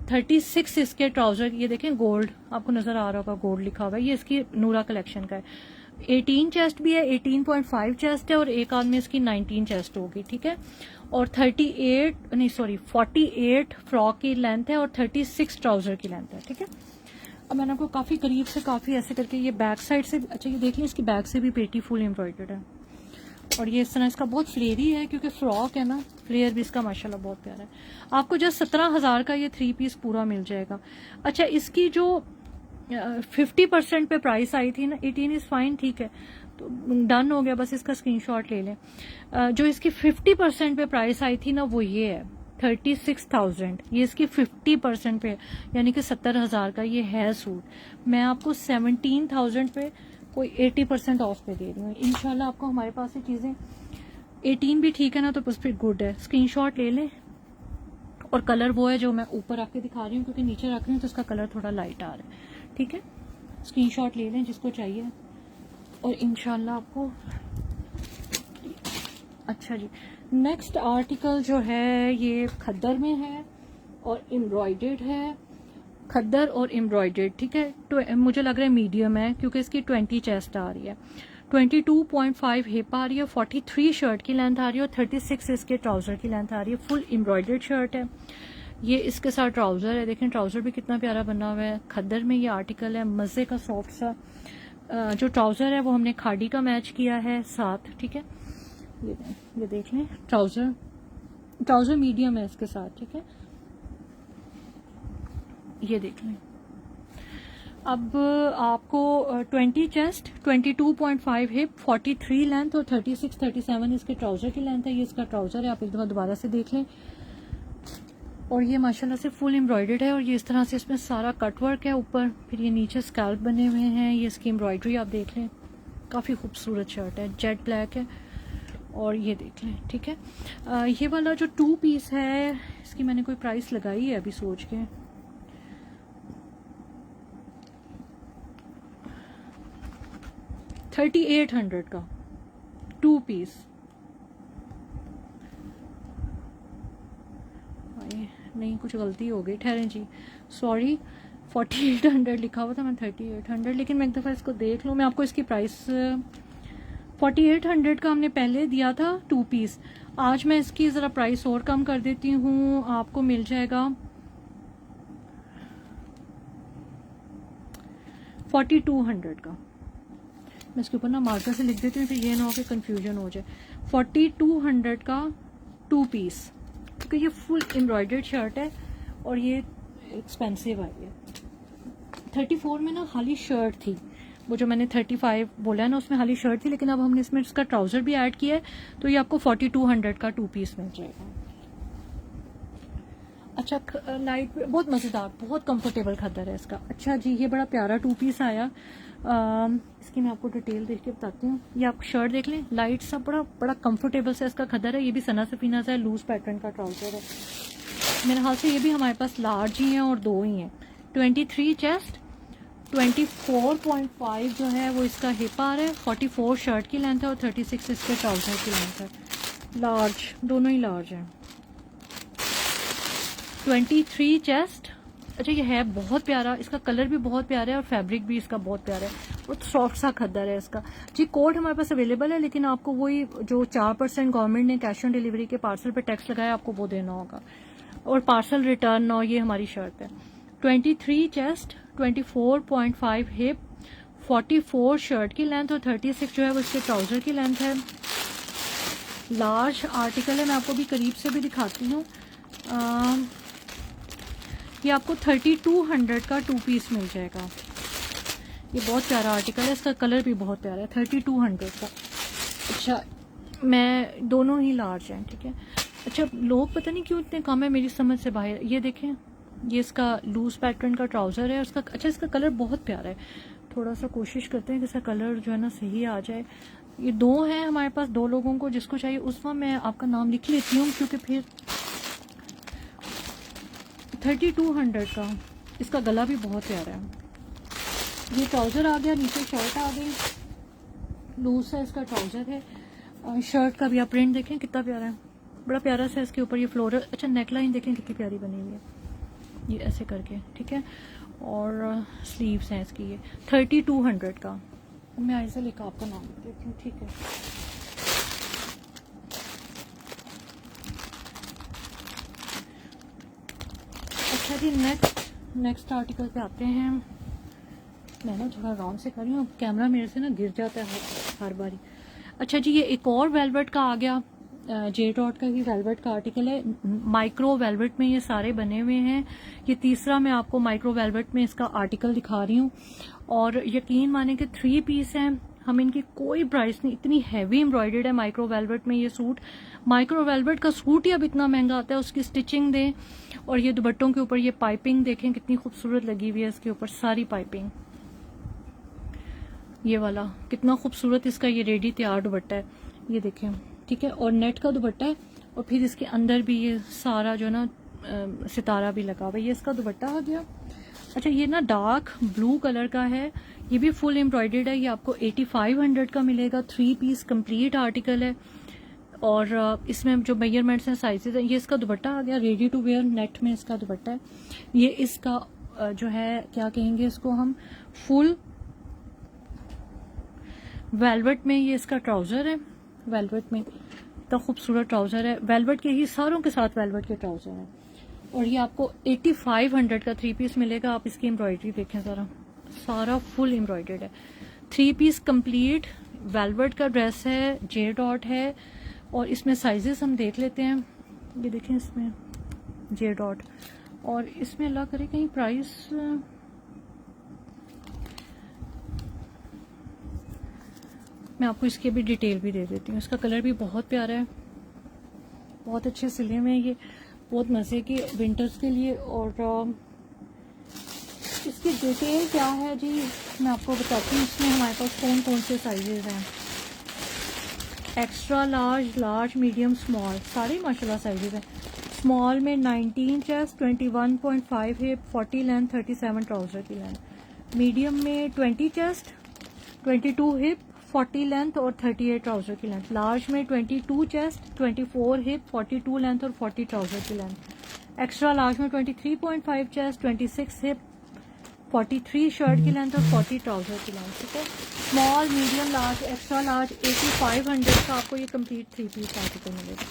36 इसके ट्राउजर। ये देखें गोल्ड आपको नजर आ रहा होगा, गोल्ड लिखा हुआ है, ये इसकी नूरा कलेक्शन का है। 18 चेस्ट भी है, 18.5 चेस्ट है, और एक आदमी इसकी 19 चेस्ट होगी। ठीक है, और 48 फ्रॉक की लेंथ है और 36 ट्राउजर की लेंथ है। ठीक है, अब मैंने आपको काफी करीब से काफी ऐसे करके ये बैक साइड से, अच्छा ये देख लें इसकी बैक से भी पेटी फुल एम्ब्रॉयडर्ड है, और ये इस तरह इसका बहुत फ्लेयरी है क्योंकि फ्रॉक है ना, फ्लेयर भी इसका माशाल्लाह बहुत प्यारा है। आपको जस्ट 17,000 का ये 3 पीस पूरा मिल जाएगा। अच्छा, इसकी जो 50% पे प्राइस आई थी ना, 18 इज फाइन, ठीक है तो डन हो गया, बस इसका स्क्रीनशॉट ले लें। जो इसकी 50% पे प्राइस आई थी ना वो ये है 36,000, ये इसकी 50% पे, यानी कि 70,000 का ये है सूट। मैं आपको 17,000 पे कोई 80% ऑफ पे दे रही हूँ इंशाल्लाह। आपको हमारे पास ये चीजें 18 भी ठीक है ना, तो बस फिर गुड है। स्क्रीनशॉट ले लें, और कलर वो है जो मैं ऊपर रख के दिखा रही हूँ क्योंकि नीचे रख रही हूँ तो इसका कलर थोड़ा लाइट आ रहा है। ठीक है, स्क्रीनशॉट ले लें जिसको चाहिए, और इंशाल्लाह आपको। अच्छा जी, नेक्स्ट आर्टिकल जो है ये खद्दर में है और एम्ब्रॉयडर्ड है, खद्दर और एम्ब्रॉयडर्ड। ठीक है, तो मुझे लग रहा है मीडियम है क्योंकि इसकी 20 चेस्ट आ रही है, 22.5 हिप आ रही है, 43 शर्ट की लेंथ आ रही है, और 36 इसके ट्राउजर की लेंथ आ रही है। फुल एम्ब्रॉयडर्ड शर्ट है, ये इसके साथ ट्राउजर है, देखें ट्राउजर भी कितना प्यारा बना हुआ है। खद्दर में ये आर्टिकल है, मजे का सॉफ्ट सा। जो ट्राउजर है वो हमने खाड़ी का मैच किया है साथ। ठीक है, ये देख लें, ट्राउजर मीडियम है इसके साथ। ठीक है, ये देख लें। अब आपको 20 चेस्ट, 22.5 हिप, 43 लेंथ और 36-37 इसके ट्राउजर की लेंथ है। ये इसका ट्राउजर है, आप एक दफा दोबारा से देख लें। और ये माशाल्लाह से फुल एम्ब्रॉयडर्ड है, और ये इस तरह से इसमें सारा कटवर्क है ऊपर, फिर ये नीचे स्कैल्प बने हुए हैं। ये इसकी एम्ब्रॉयडरी आप देख लें, काफ़ी खूबसूरत शर्ट है, जेट ब्लैक है, और ये देख लें, ठीक है। ये वाला जो 2 पीस है इसकी मैंने कोई प्राइस लगाई है अभी सोच के, $3800 का 2 पीस। नहीं, कुछ गलती हो गई, ठहरें जी, सॉरी, 4800 लिखा हुआ था, मैं 3800, लेकिन मैं एक दफ़ा इसको देख लूँ। मैं आपको इसकी प्राइस 4800 का हमने पहले दिया था 2 पीस। आज मैं इसकी ज़रा प्राइस और कम कर देती हूँ, आपको मिल जाएगा 4200 का। मैं इसके ऊपर ना मार्कर से लिख देती हूँ, फिर ये ना हो कि कंफ्यूजन हो जाए। 4200 का 2 पीस, क्योंकि ये फुल एम्ब्रॉयडर्ड शर्ट है और ये एक्सपेंसिव आई है। 34 में ना खाली शर्ट थी, वो जो मैंने 35 बोला है ना उसमें खाली शर्ट थी, लेकिन अब हमने इसमें इसका ट्राउजर भी ऐड किया है, तो ये आपको 4200 का 2 पीस मिल जाएगा। अच्छा, लाइट बहुत मज़ेदार, बहुत कंफर्टेबल खद्दर है इसका। अच्छा जी, ये बड़ा प्यारा 2 पीस आया। इसकी मैं आपको डिटेल देख के बताती हूँ। ये आप शर्ट देख लें, लाइट सा, बड़ा बड़ा कंफर्टेबल सा इसका खद्दर है। ये भी सना सफीना सा लूज पैटर्न का ट्राउजर है। मेरे ख्याल से ये भी हमारे पास लार्ज ही हैं और 2 ही हैं। 23 चेस्ट, 24.5 जो है वो इसका हिप आ रहा है, 44 शर्ट की लेंथ है और 36 इसके ट्राउजर की लेंथ है। लार्ज, दोनों ही लार्ज हैं। 23 चेस्ट। अच्छा, ये है बहुत प्यारा, इसका कलर भी बहुत प्यारा है और फैब्रिक भी इसका बहुत प्यारा है, बहुत सॉफ्ट सा खद्दर है इसका जी। कोड हमारे पास अवेलेबल है, लेकिन आपको वही जो 4% गवर्नमेंट ने कैश ऑन डिलीवरी के पार्सल पे टैक्स लगाया, आपको वो देना होगा, और पार्सल रिटर्न और ये हमारी शर्ट है। 23 चेस्ट, 24.5 हिप, 44 शर्ट की लेंथ और 36 जो है वो इसके ट्राउजर की लेंथ है। लार्ज आर्टिकल है, मैं आपको भी करीब से भी दिखाती हूँ। ये आपको 3200 का 2 पीस मिल जाएगा। ये बहुत प्यारा आर्टिकल है, इसका कलर भी बहुत प्यारा है, 3200 का। अच्छा, मैं दोनों ही लार्ज हैं, ठीक है। अच्छा, लोग पता नहीं क्यों इतने कम है, मेरी समझ से बाहर। ये देखें, ये इसका लूज पैटर्न का ट्राउजर है, उसका अच्छा इसका कलर बहुत प्यारा है। थोड़ा सा कोशिश करते हैं कि इसका कलर जो है ना सही आ जाए। ये 2 हैं हमारे पास, 2 लोगों को जिसको चाहिए उसमें मैं आपका नाम लिख लेती हूँ, क्योंकि फिर 3200 का। इसका गला भी बहुत प्यारा है। ये ट्राउजर आ गया, नीचे शर्ट आ गई, लूज सा इसका ट्राउजर है। शर्ट का भी आप प्रिंट देखें कितना प्यारा है, बड़ा प्यारा सा इसके ऊपर ये फ्लोरल। अच्छा, नेकलाइन देखें कितनी प्यारी बनी हुई है, ये ऐसे करके, ठीक है। और स्लीव्स हैं इसकी। ये 3200 का। मैं ऐसे लिखा आपका नाम लिख देती हूँ, ठीक है। अच्छा जी, नेक्स्ट आर्टिकल पे आते हैं। मैं ना थोड़ा राउंड से कर रही हूँ, कैमरा मेरे से ना गिर जाता है हर बारी। अच्छा जी, ये एक और वेलवेट का आ गया, जे डॉट का ही वेलवेट का आर्टिकल है। माइक्रो वेलवेट में ये सारे बने हुए हैं। ये तीसरा मैं आपको माइक्रो वेलवेट में इसका आर्टिकल दिखा रही हूँ, और यकीन माने कि 3 पीस हैं। हम इनकी कोई प्राइस नहीं, इतनी हैवी एम्ब्रॉयडर्ड है माइक्रो वेलवेट में ये सूट। माइक्रो वेलवेट का सूट ही अब इतना महंगा आता है, उसकी स्टिचिंग दें। और ये दुपट्टों के ऊपर ये पाइपिंग देखें कितनी खूबसूरत लगी हुई है, इसके ऊपर सारी पाइपिंग। ये वाला कितना खूबसूरत इसका ये रेडी तैयार दुपट्टा है, ये देखें, ठीक है। और नेट का दुपट्टा है, और फिर इसके अंदर भी ये सारा जो ना सितारा भी लगा हुआ है। ये इसका दुपट्टा आ गया। अच्छा, ये ना डार्क ब्लू कलर का है, ये भी फुल एम्ब्रॉयडर्ड है। ये आपको 8500 का मिलेगा। 3 पीस कंप्लीट आर्टिकल है, और इसमें जो मेजरमेंट्स हैं, साइजेस हैं। ये इसका दुपट्टा आ गया, रेडी टू वेयर नेट में इसका दुपट्टा है। ये इसका जो है क्या कहेंगे इसको हम, फुल वेलवेट में ये इसका ट्राउजर है। वेलवेट में इतना खूबसूरत ट्राउजर है, वेलवेट के ही सारों के साथ वेलवेट के ट्राउजर है। और ये आपको 8500 का 3 पीस मिलेगा। आप इसकी एम्ब्रॉयडरी देखें ज़रा, सारा फुल एम्ब्रॉयडर्ड है। 3 पीस कंप्लीट वेलवेट का ड्रेस है, जे डॉट है, और इसमें साइजेस हम देख लेते हैं। ये देखें, इसमें जे डॉट, और इसमें अल्लाह करे कहीं प्राइस, मैं आपको इसकी भी डिटेल भी दे देती हूँ। इसका कलर भी बहुत प्यारा है, बहुत अच्छे सिले में, ये बहुत मज़े के विंटर्स के लिए। और इसकी डिटेल क्या है जी, मैं आपको बताती हूँ। इसमें हमारे पास कौन कौन से साइजेस हैं। Extra large, large, medium, small, सारे माशाल्लाह साइजेस हैं। स्मॉल में 19 चेस्ट, 21.5 हिप, 40 लेंथ, 37 ट्राउजर की लेंथ। मीडियम में 20 चेस्ट, 22 हिप, 40 लेंथ और 38 ट्राउजर की लेंथ। लार्ज में 22 चेस्ट, 24 हिप, 42 लेंथ और 40 ट्राउजर की लेंथ। एक्स्ट्रा लार्ज में 23.5 चेस्ट, 26 हिप, 43 शर्ट की लेंथ और 40 ट्राउजर की लेंथ। ठीक है, small, medium, large, extra large 8500 का आपको ये कंप्लीट 3 पीस आर्टिकल मिलेगा।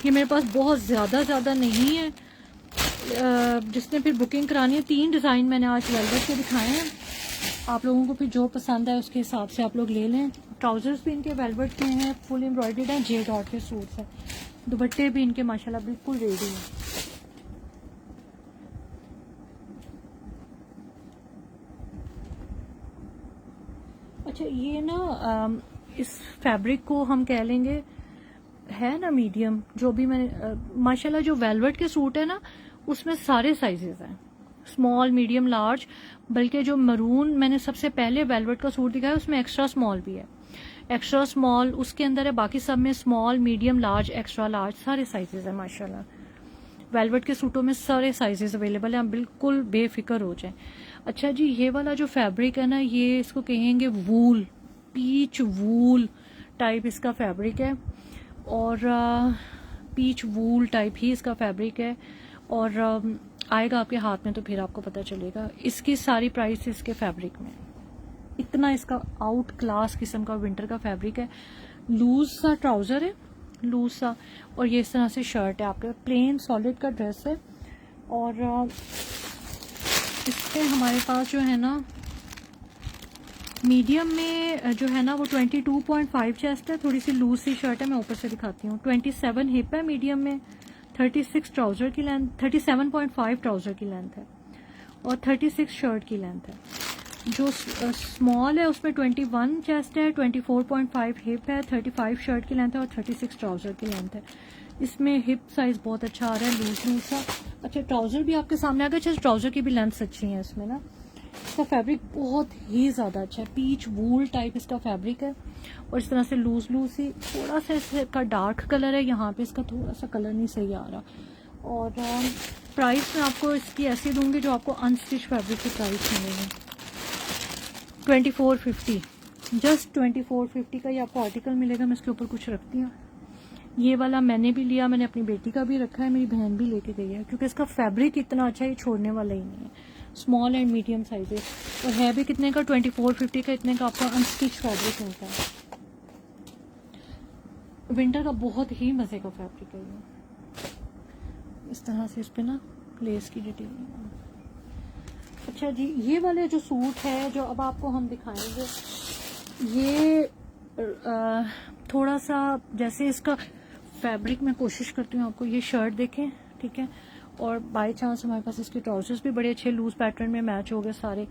ये मेरे पास बहुत ज़्यादा नहीं है, जिसने फिर बुकिंग करानी है। 3 डिज़ाइन मैंने आज वेलवेट के दिखाए हैं, आप लोगों को फिर जो पसंद है उसके हिसाब से आप लोग ले लें। ट्राउजर्स भी इनके वेलवेट के हैं, फुल एम्ब्रॉयडर्ड हैं, जे डॉट के सूट्स हैं। दुपट्टे भी इनके माशाल्लाह बिल्कुल रेडी हैं। अच्छा, ये ना इस फैब्रिक को हम कह लेंगे है ना मीडियम, जो भी मैंने माशाल्लाह जो वेलवेट के सूट है ना उसमें सारे साइजेस हैं, स्मॉल, मीडियम, लार्ज। बल्कि जो मरून मैंने सबसे पहले वेलवेट का सूट दिखाया उसमें एक्स्ट्रा स्मॉल भी है, एक्स्ट्रा स्मॉल उसके अंदर है। बाकी सब में small, medium, large, extra large सारे साइजेस हैं माशाल्लाह। वेलवेट के सूटों में सारे साइजेस अवेलेबल हैं, आप बिल्कुल बेफिक्र हो जाएं। अच्छा जी, ये वाला जो फैब्रिक है ना, ये इसको कहेंगे वूल, पीच वूल टाइप इसका फैब्रिक है, और पीच वूल टाइप ही इसका फैब्रिक है। और आएगा आपके हाथ में तो फिर आपको पता चलेगा। इसकी सारी प्राइस इसके फैब्रिक में, इतना इसका आउट क्लास किस्म का विंटर का फैब्रिक है। लूज सा ट्राउजर है, लूज सा, और ये इस तरह से शर्ट है आपके, प्लेन सॉलिड का ड्रेस है। और इससे हमारे पास जो है ना मीडियम में जो है ना वो 22.5 चेस्ट है, थोड़ी सी लूज सी शर्ट है, मैं ऊपर से दिखाती हूँ। 27 हिप है मीडियम में, 36 ट्राउजर की लेंथ, 37.5 ट्राउजर की लेंथ है और 36 शर्ट की लेंथ है। जो स्मॉल है उसमें 21 चेस्ट है, 24.5 हिप है, 35 शर्ट की लेंथ है और 36 ट्राउजर की लेंथ है। इसमें हिप साइज बहुत अच्छा आ रहा है, लूज लूज सा। अच्छा, ट्राउजर भी आपके सामने आ गया। अच्छा, ट्राउजर की भी लेंथ अच्छी है इसमें ना। इसका फैब्रिक बहुत ही ज़्यादा अच्छा है, पीच वूल टाइप इसका फैब्रिक है, और इस तरह से लूज लूज सी। थोड़ा सा इसका डार्क कलर है, यहाँ पे इसका थोड़ा सा कलर नहीं सही आ रहा। और प्राइस मैं आपको इसकी ऐसी दूंगी जो आपको अनस्टिच फैब्रिक की प्राइस मिलेगी 2450, जस्ट 2450 का ये आपको आर्टिकल मिलेगा। मैं इसके ऊपर कुछ रखती हूँ। ये वाला मैंने भी लिया, मैंने अपनी बेटी का भी रखा है, मेरी बहन भी लेके गई है, क्योंकि इसका फैब्रिक इतना अच्छा है, ये छोड़ने वाला ही नहीं है। स्मॉल एंड मीडियम साइजेस, और है भी कितने का, 2450 का। इतने का आपको अनस्टिच फैब्रिक मिलता है। विंटर का बहुत ही मजे का फैब्रिक है ये। इस तरह से इस पे ना लेस की डिटेल। अच्छा जी, ये वाले जो सूट है जो अब आपको हम दिखाएंगे, ये थोड़ा सा जैसे इसका फैब्रिक मैं कोशिश करती हूँ आपको, ये शर्ट देखें, ठीक है, और बाय चांस हमारे पास इसके ट्राउजर्स भी बड़े अच्छे लूज पैटर्न में मैच हो गए सारे,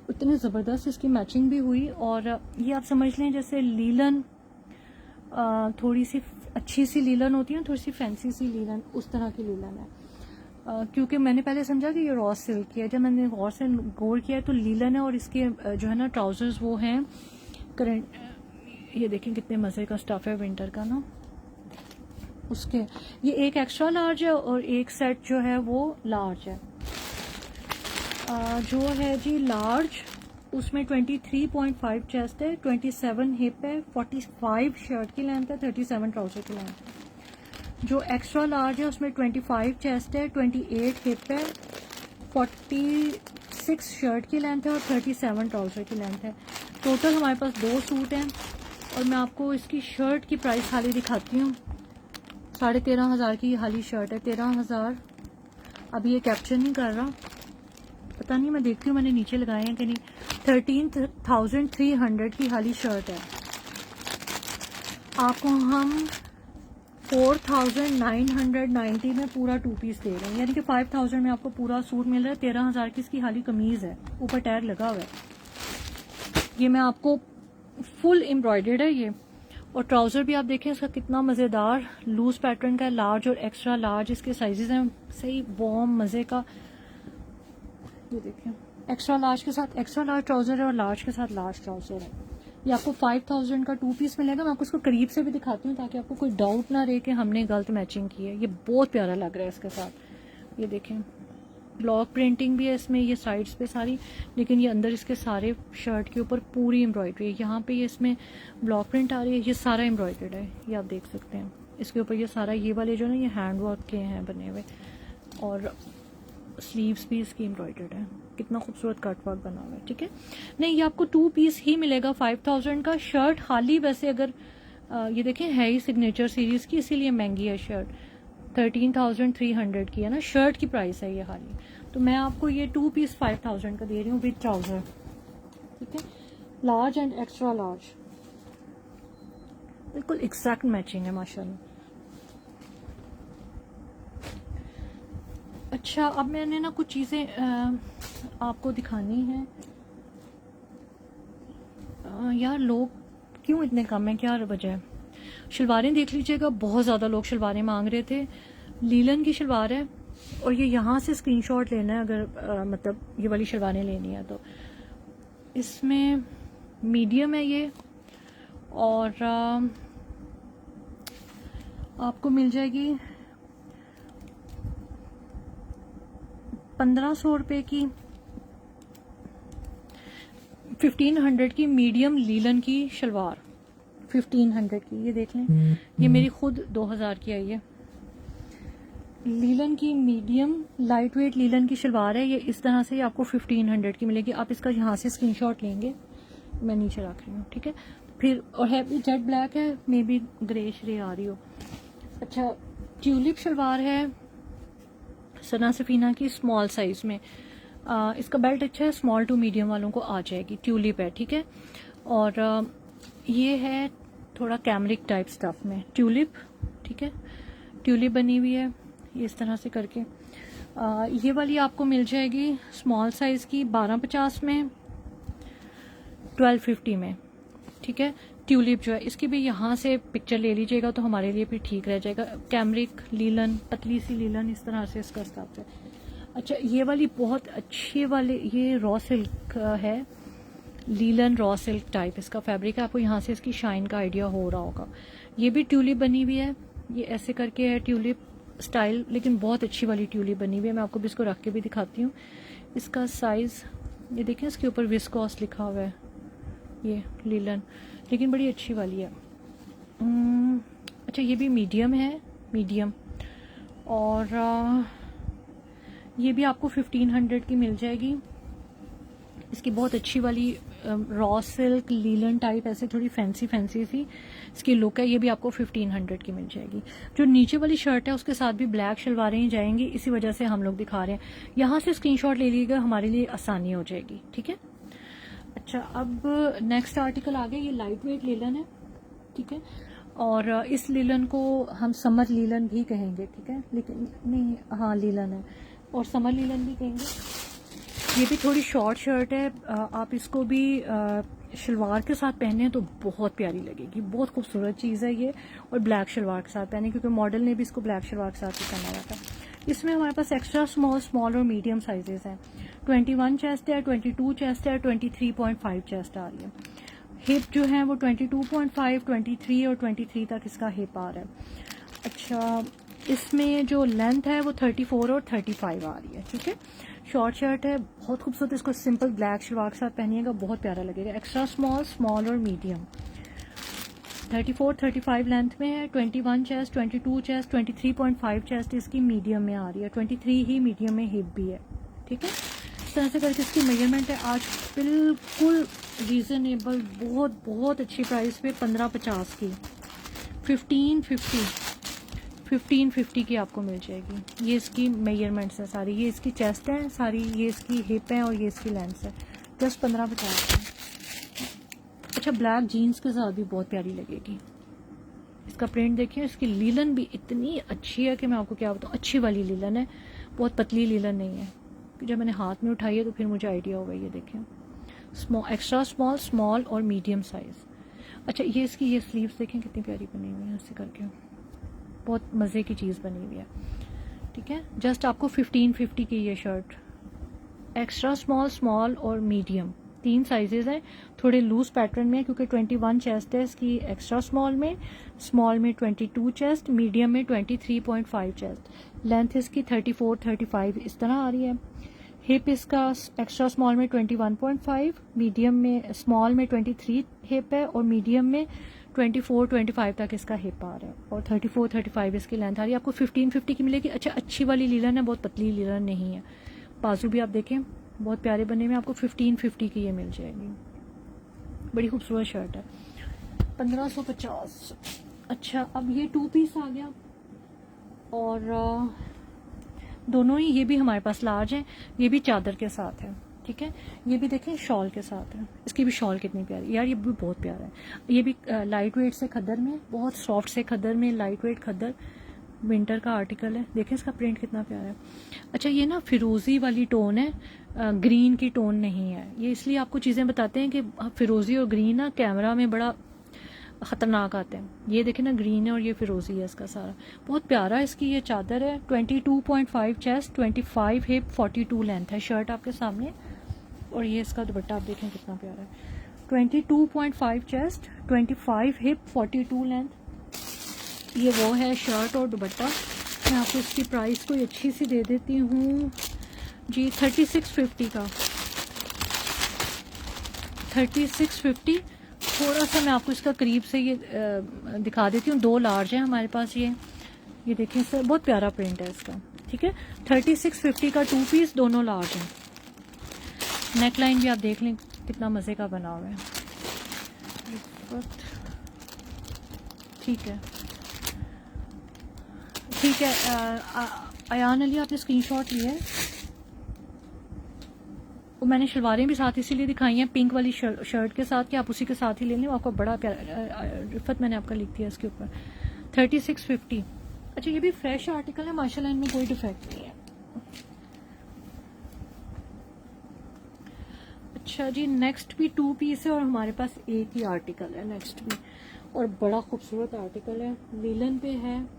इतने ज़बरदस्त इसकी मैचिंग भी हुई। और ये आप समझ लें जैसे लीलन, थोड़ी सी अच्छी सी लीलन होती है, थोड़ी सी फैंसी सी लीलन, उस तरह की लीलन है। क्योंकि मैंने पहले समझा कि ये रॉ सिल्क की है, जब मैंने गौर से गौर किया तो लीलन है, और इसके जो है ना ट्राउजर्स वो हैं करंट। ये देखें कितने मज़े का स्टफ है विंटर का ना। उसके ये एक एक्स्ट्रा लार्ज है और एक सेट जो है वो लार्ज है। जो है जी लार्ज, उसमें 23.5 चेस्ट है, 27 हिप है, 45 शर्ट की लेंथ है, 37 ट्राउजर की लेंथ है। जो एक्स्ट्रा लार्ज है उसमें 25 चेस्ट है, 28 हिप है, 46 शर्ट की लेंथ है और 37 ट्राउजर की लेंथ है। टोटल हमारे पास 2 सूट हैं, और मैं आपको इसकी शर्ट की प्राइस हाली दिखाती हूँ। 13,500 की हाली शर्ट है, 13,000। अभी ये कैप्चर नहीं कर रहा, पता नहीं, मैं देखती हूँ मैंने नीचे लगाए हैं कि नहीं। 13,300 की हाली शर्ट है। आपको हम 4,990 में पूरा 2 पीस दे रहे हैं, यानी कि 5,000 में आपको पूरा सूट मिल रहा है। 13,000 की इसकी हाली कमीज है, ऊपर टैग लगा हुआ है। ये मैं आपको फुल एम्ब्रॉयडर्ड है ये, और ट्राउजर भी आप देखें इसका कितना मज़ेदार लूज पैटर्न का है। लार्ज और एक्स्ट्रा लार्ज इसके साइजेस हैं, सही वार्म मज़े का। ये देखें एक्स्ट्रा लार्ज के साथ एक्स्ट्रा लार्ज ट्राउजर है, और लार्ज के साथ लार्ज ट्राउजर है। ये आपको 5000 का 2 पीस मिलेगा। मैं आपको इसको करीब से भी दिखाती हूँ ताकि आपको कोई डाउट ना रहे कि हमने गलत मैचिंग की है। ये बहुत प्यारा लग रहा है इसके साथ। ये देखें, ब्लॉक प्रिंटिंग भी है इसमें, ये साइड्स पे सारी, लेकिन ये अंदर इसके सारे शर्ट के ऊपर पूरी एम्ब्रॉयडरी है। यहाँ पे ये इसमें ब्लॉक प्रिंट आ रही है, ये सारा एम्ब्रॉयडर्ड है, ये आप देख सकते हैं। इसके ऊपर ये सारा, ये वाले जो ना ये हैंड वर्क के हैं बने हुए, और स्लीव्स भी इसकी एम्ब्रॉयडर्ड है। कितना खूबसूरत कट वर्क बना हुआ है। ठीक है, नहीं ये आपको 2 पीस ही मिलेगा 5000 का। शर्ट खाली वैसे अगर ये देखें है ही सिग्नेचर सीरीज की, इसीलिए महंगी है शर्ट। 13,300 की है ना शर्ट की प्राइस है ये खाली। तो मैं आपको ये 2 पीस 5000 का दे रही हूँ विद ट्राउजर। ठीक है, लार्ज एंड एक्स्ट्रा लार्ज, बिल्कुल एग्जैक्ट मैचिंग है माशाल्लाह। अच्छा, अब मैंने ना कुछ चीज़ें आपको दिखानी है। यार लोग क्यों इतने कम हैं, क्या वजह है? शलवारें देख लीजिएगा, बहुत ज़्यादा लोग शलवारें मांग रहे थे। लीलन की शलवार है और ये यहाँ से स्क्रीनशॉट लेना है अगर मतलब ये वाली शलवारें लेनी है तो। इसमें मीडियम है ये, और आपको मिल जाएगी 1500 रुपये की, 1500 की मीडियम लीलन की शलवार, 1500 की। ये देख लें, ये मेरी खुद 2000 की आई है। लीलन की मीडियम लाइट वेट लीलन की शलवार है। ये इस तरह से आपको 1500 की मिलेगी। आप इसका यहाँ से स्क्रीनशॉट लेंगे, मैं नीचे रख रही हूँ। ठीक है, फिर और है भी जेट ब्लैक है, मे बी ग्रे श्रे आ रही हो। अच्छा, ट्यूलिप शलवार है सना सफीना की, स्मॉल साइज में। इसका बेल्ट अच्छा है, स्मॉल टू मीडियम वालों को आ जाएगी। ट्यूलिप है, ठीक है। और ये है थोड़ा कैमरिक टाइप स्टफ में ट्यूलिप, ठीक है। ट्यूलिप बनी हुई है ये इस तरह से करके। ये वाली आपको मिल जाएगी स्मॉल साइज की 1250 में, 1250 में, ठीक है। ट्यूलिप जो है इसकी भी यहाँ से पिक्चर ले लीजिएगा तो हमारे लिए भी ठीक रह जाएगा। कैमरिक लीलन, पतली सी लीलन, इस तरह से इसका स्टफ है। अच्छा, ये वाली बहुत अच्छी वाले, ये रॉ सिल्क है, लीलन रॉ सिल्क टाइप इसका फैब्रिक है। आपको यहाँ से इसकी शाइन का आइडिया हो रहा होगा। ये भी ट्यूलिप बनी हुई है, ये ऐसे करके है ट्यूलिप स्टाइल, लेकिन बहुत अच्छी वाली ट्यूलिप बनी हुई है। मैं आपको भी इसको रख के भी दिखाती हूँ। इसका साइज ये देखें, इसके ऊपर विस्कोस लिखा हुआ है, ये लीलन, लेकिन बड़ी अच्छी वाली है। अच्छा, ये भी मीडियम है, मीडियम। और ये भी आपको 1500 की मिल जाएगी। इसकी बहुत अच्छी वाली रॉ सिल्क लीलन टाइप, ऐसे थोड़ी फैंसी फैंसी सी इसकी लुक है। ये भी आपको 1500 की मिल जाएगी। जो नीचे वाली शर्ट है उसके साथ भी ब्लैक शलवारें ही जाएंगी, इसी वजह से हम लोग दिखा रहे हैं। यहाँ से स्क्रीनशॉट ले लीजिएगा, हमारे लिए आसानी हो जाएगी, ठीक है। अच्छा, अब नेक्स्ट आर्टिकल आ गया। ये लाइट वेट लीलन है, ठीक है। और इस लीलन को हम समर लीलन भी कहेंगे, ठीक है, लेकिन नहीं, हाँ लीलन है और समर लीलन भी कहेंगे। ये भी थोड़ी शॉर्ट शर्ट है, आप इसको भी शलवार के साथ पहने तो बहुत प्यारी लगेगी, बहुत खूबसूरत चीज़ है ये। और ब्लैक शलवार के साथ पहने, क्योंकि मॉडल ने भी इसको ब्लैक शलवार के साथ ही पहना हुआ था। इसमें हमारे पास एक्स्ट्रा स्मॉल, स्मॉल और मीडियम साइजेस हैं। 21 चेस्ट है, 22 चेस्ट है, 23.5 चेस्ट आ रही है। हिप जो है वो 22.5, 23 और 23 तक इसका हिप आ रहा है। अच्छा, इसमें जो लेंथ है वो 34 और 35 आ रही है, ठीक है। शॉर्ट शर्ट है, बहुत खूबसूरत। इसको सिंपल ब्लैक शलवार के साथ पहनिएगा, बहुत प्यारा लगेगा। एक्स्ट्रा स्मॉल, स्मॉल और मीडियम, 34, 35 लेंथ में है। 21 चेस्ट, 22 चेस्ट, 23.5 चेस्ट इसकी मीडियम में आ रही है। 23 ही मीडियम में हिप भी है, ठीक है। इस तरह से करके इसकी मेजरमेंट है। आज बिल्कुल रीजनेबल, बहुत बहुत अच्छी प्राइस पे 1550 की, 1550 की आपको मिल जाएगी। ये इसकी मेजरमेंट्स हैं सारी, ये इसकी चेस्ट है सारी, ये इसकी हिप है और ये इसकी लेंथ है। जस्ट 1550 की। अच्छा, ब्लैक जीन्स के साथ भी बहुत प्यारी लगेगी। इसका प्रिंट देखिए, इसकी लीलन भी इतनी अच्छी है कि मैं आपको क्या बताऊँ। अच्छी वाली लीलन है, बहुत पतली लीलन नहीं है। जब मैंने हाथ में उठाई है तो फिर मुझे आइडिया होगा। ये देखें, स्मॉल, एक्स्ट्रा स्मॉल, स्मॉल और मीडियम साइज। अच्छा, ये इसकी ये स्लीव्स देखें कितनी प्यारी बनी हुई है, ऐसे करके बहुत मज़े की चीज़ बनी हुई है, ठीक है। जस्ट आपको 1550 की ये शर्ट, एक्स्ट्रा स्मॉल, स्मॉल और मीडियम, 3 साइजेस हैं, थोड़े लूज पैटर्न में क्योंकि 21 चेस्ट है इसकी एक्स्ट्रा स्मॉल में 22 चेस्ट, मीडियम में 23.5 चेस्ट, लेंथ इसकी 34-35 इस तरह आ रही है। हिप इसका एक्स्ट्रा स्मॉल में 21.5, मीडियम में स्मॉल में 23 हिप है और मीडियम में 24-25 तक इसका हिप आ रहा है और 34-35 इसकी लेंथ आ रही है। आपको 1550 की मिलेगी। अच्छा, अच्छी वाली लीलन है, बहुत पतली लीलन नहीं है। बाजू भी आप देखें बहुत प्यारे बने में, आपको 1550 की ये मिल जाएगी। बड़ी खूबसूरत शर्ट है, 1550। अच्छा, अब ये 2 पीस आ गया और दोनों ही, ये भी हमारे पास लार्ज है, ये भी चादर के साथ है, ठीक है। ये भी देखें शॉल के साथ है, इसकी भी शॉल कितनी प्यारी यार, ये भी बहुत प्यारा है। ये भी लाइट वेट से खद्दर में, बहुत सॉफ्ट से खद्दर में, लाइट वेट खद्दर, विंटर का आर्टिकल है। देखें इसका प्रिंट कितना प्यारा है। अच्छा, ये ना फिरोजी वाली टोन है, ग्रीन की टोन नहीं है। ये इसलिए आपको चीज़ें बताते हैं कि फिरोजी और ग्रीन ना कैमरा में बड़ा ख़तरनाक आते हैं। ये देखें ना, ग्रीन है और ये फिरोजी है इसका सारा, बहुत प्यारा इसकी ये चादर है। 22.5 चेस्ट, 25 हिप, 42 लेंथ है। शर्ट आपके सामने, और ये इसका दुपट्टा आप देखें कितना प्यारा है। 22.5 चेस्ट, 25 हिप, 42 लेंथ, ये वो है शर्ट और दुपट्टा। मैं आपको इसकी प्राइस कोई अच्छी सी दे देती हूँ जी, 3650 का, 3650। थोड़ा सा मैं आपको इसका करीब से ये दिखा देती हूँ। 2 लार्ज है हमारे पास। ये देखिए सर, बहुत प्यारा प्रिंट है इसका, ठीक है। 3650 का 2 पीस, दोनों लार्ज हैं। नेक लाइन भी आप देख लें कितना मज़े का बना हुआ है, ठीक है ठीक है। अयान अली, आपने स्क्रीनशॉट लिया है, वो मैंने शलवारें भी साथ इसीलिए दिखाई हैं पिंक वाली शर्ट के साथ कि आप उसी के साथ ही ले लें, आपको बड़ा प्यारा रिफत मैंने आपका लिख दिया इसके ऊपर। 3650। अच्छा, ये भी फ्रेश आर्टिकल है माशाल्लाह, इनमें कोई डिफेक्ट नहीं है। अच्छा जी, नेक्स्ट भी 2 पीस है और हमारे पास एक ही आर्टिकल है नेक्स्ट भी, और बड़ा खूबसूरत आर्टिकल है, लीलन पे है,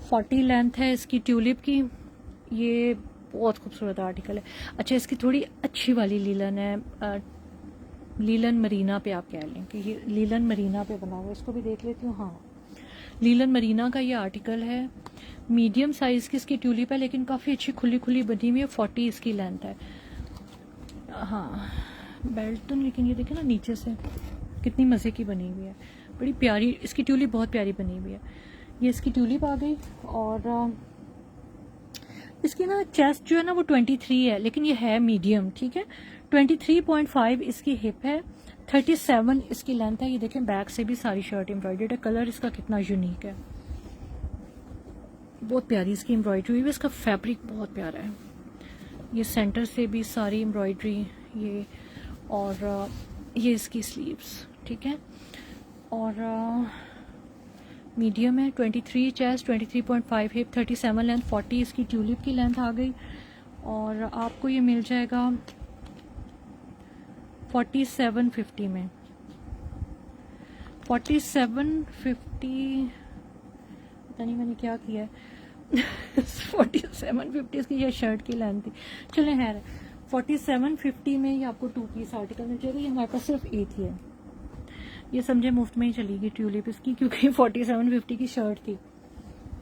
40 लेंथ है इसकी ट्यूलिप की। ये बहुत खूबसूरत आर्टिकल है। अच्छा, इसकी थोड़ी अच्छी वाली लीलन है, लीलन मरीना पे आप कह लें कि ये लीलन मरीना पे बना हुआ। इसको भी देख लेती हूँ। हाँ, लीलन मरीना का ये आर्टिकल है, मीडियम साइज की इसकी ट्यूलिप है, लेकिन काफ़ी अच्छी खुली खुली बनी हुई है। 40 इसकी लेंथ है। हाँ, बेल्ट तो, लेकिन ये देखें ना नीचे से कितनी मज़े की बनी हुई है, बड़ी प्यारी इसकी ट्यूलिप, बहुत प्यारी बनी हुई है। ये इसकी ट्यूलिप आ गई, और इसकी ना चेस्ट जो है ना वो 23 है, लेकिन ये है मीडियम, ठीक है। 23.5 इसकी हिप है, 37 इसकी लेंथ है। ये देखें बैक से भी सारी शर्ट एम्ब्रॉयडर्ड है। कलर इसका कितना यूनिक है, बहुत प्यारी इसकी एम्ब्रॉयडरी हुई है। इसका फैब्रिक बहुत प्यारा है। ये सेंटर से भी सारी एम्ब्रॉयडरी, ये और ये इसकी स्लीव्स, ठीक है। और मीडियम है, 23 चेस्ट, 23.5 हिप, 37 लेंथ, 40 इसकी ट्यूलिप की लेंथ आ गई, और आपको ये मिल जाएगा 4750 में। 4750, पता नहीं मैंने क्या किया है 4750 इसकी ये शर्ट की लेंथ थी। चले खैर, 4750 में ये आपको 2 पीस आर्टिकल मिल जाएगा। ये हमारे पास सिर्फ एक ही है, ये समझे मुफ्त में ही चली गई ट्यूलिप इसकी, क्योंकि 4750 की शर्ट थी।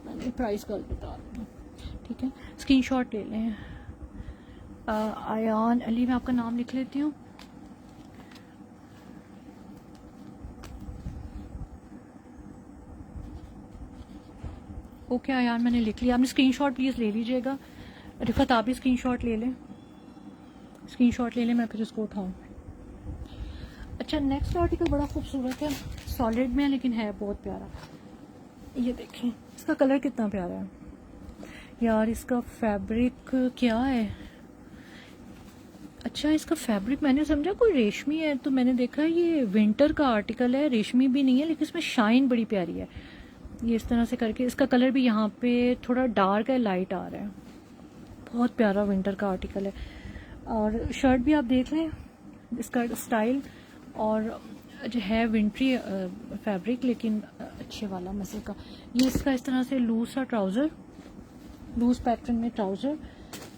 मैंने प्राइस कल बता दूँ, ठीक है। स्क्रीनशॉट ले लें। अयान अली, मैं आपका नाम लिख लेती हूँ। ओके अयान, मैंने लिख लिया। आपने स्क्रीनशॉट प्लीज़ ले लीजिएगा। रिफत, आप भी स्क्रीनशॉट ले लें, स्क्रीनशॉट ले लें, मैं फिर इसको उठाऊँ। अच्छा, नेक्स्ट आर्टिकल बड़ा खूबसूरत है, सॉलिड में है लेकिन है बहुत प्यारा। ये देखें इसका कलर कितना प्यारा है यार, इसका फैब्रिक क्या है। अच्छा, इसका फैब्रिक मैंने समझा कोई रेशमी है, तो मैंने देखा ये विंटर का आर्टिकल है, रेशमी भी नहीं है, लेकिन इसमें शाइन बड़ी प्यारी है। ये इस तरह से करके, इसका कलर भी यहाँ पे थोड़ा डार्क है, लाइट आ रहा है, बहुत प्यारा विंटर का आर्टिकल है। और शर्ट भी आप देख लें, इसका स्टाइल और जो है विंट्री फैब्रिक, लेकिन अच्छे वाला मज़े का। ये इसका इस तरह से लूज सा ट्राउज़र, लूज पैटर्न में ट्राउज़र,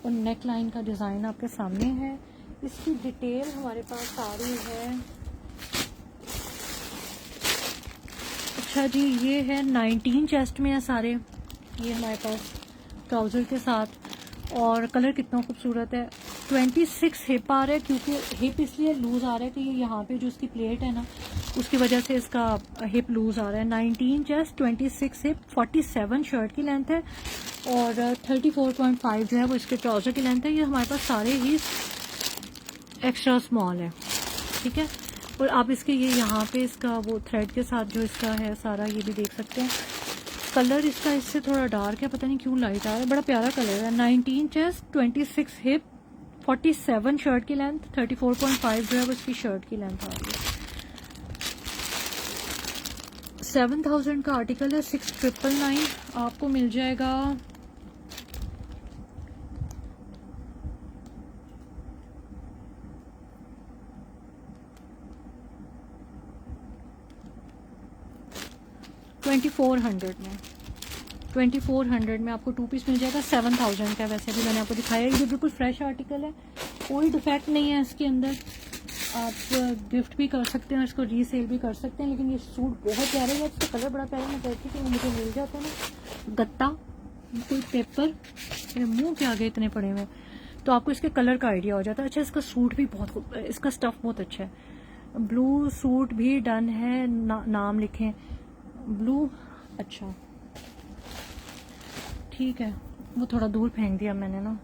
और नेक लाइन का डिज़ाइन आपके सामने है। इसकी डिटेल हमारे पास सारी है। अच्छा जी, ये है 19 चेस्ट में है सारे, ये हमारे पास ट्राउज़र के साथ। और कलर कितना खूबसूरत है। 26 हिप आ रहा है, क्योंकि हिप इसलिए लूज़ आ रहा है कि ये यहाँ पे जो इसकी प्लेट है ना, उसकी वजह से इसका हिप लूज़ आ रहा है। 19 चेस्ट, 26 हिप, 47 शर्ट की लेंथ है और 34.5 जो है वो इसके ट्राउज़र की लेंथ है। ये हमारे पास सारे ही एक्स्ट्रा स्मॉल है, ठीक है। और आप इसके ये यहाँ पे इसका वो थ्रेड के साथ जो इसका है सारा, ये भी देख सकते हैं। कलर इसका इससे थोड़ा डार्क है, पता नहीं क्यों लाइट आ रहा है, बड़ा प्यारा कलर है। 19 चेस्ट, 26 हिप, 47 शर्ट की लेंथ, 34.5 जो है वो इसकी शर्ट की लेंथ आ रही है। 7000 का आर्टिकल है। 6999 आपको मिल जाएगा 2400 में। 2400 में आपको 2 पीस मिल जाएगा। 7000 का वैसे भी मैंने आपको दिखाया। ये बिल्कुल फ्रेश आर्टिकल है, कोई डिफेक्ट नहीं है इसके अंदर। आप गिफ्ट भी कर सकते हैं, इसको रीसेल भी कर सकते हैं। लेकिन ये सूट बहुत प्यारे है, इसका कलर बड़ा प्यारा। मैं कहती हूँ कि मुझे मिल जाता है ना गत्ता, कोई पेपर, मेरे मुंह के आगे इतने पड़े हुए, तो आपको इसके कलर का आइडिया हो जाता है। अच्छा, इसका सूट भी बहुत, इसका स्टफ बहुत अच्छा है। ब्लू सूट भी डन है, नाम लिखें ब्लू। अच्छा ठीक है, वो थोड़ा दूर फेंक दिया मैंने ना।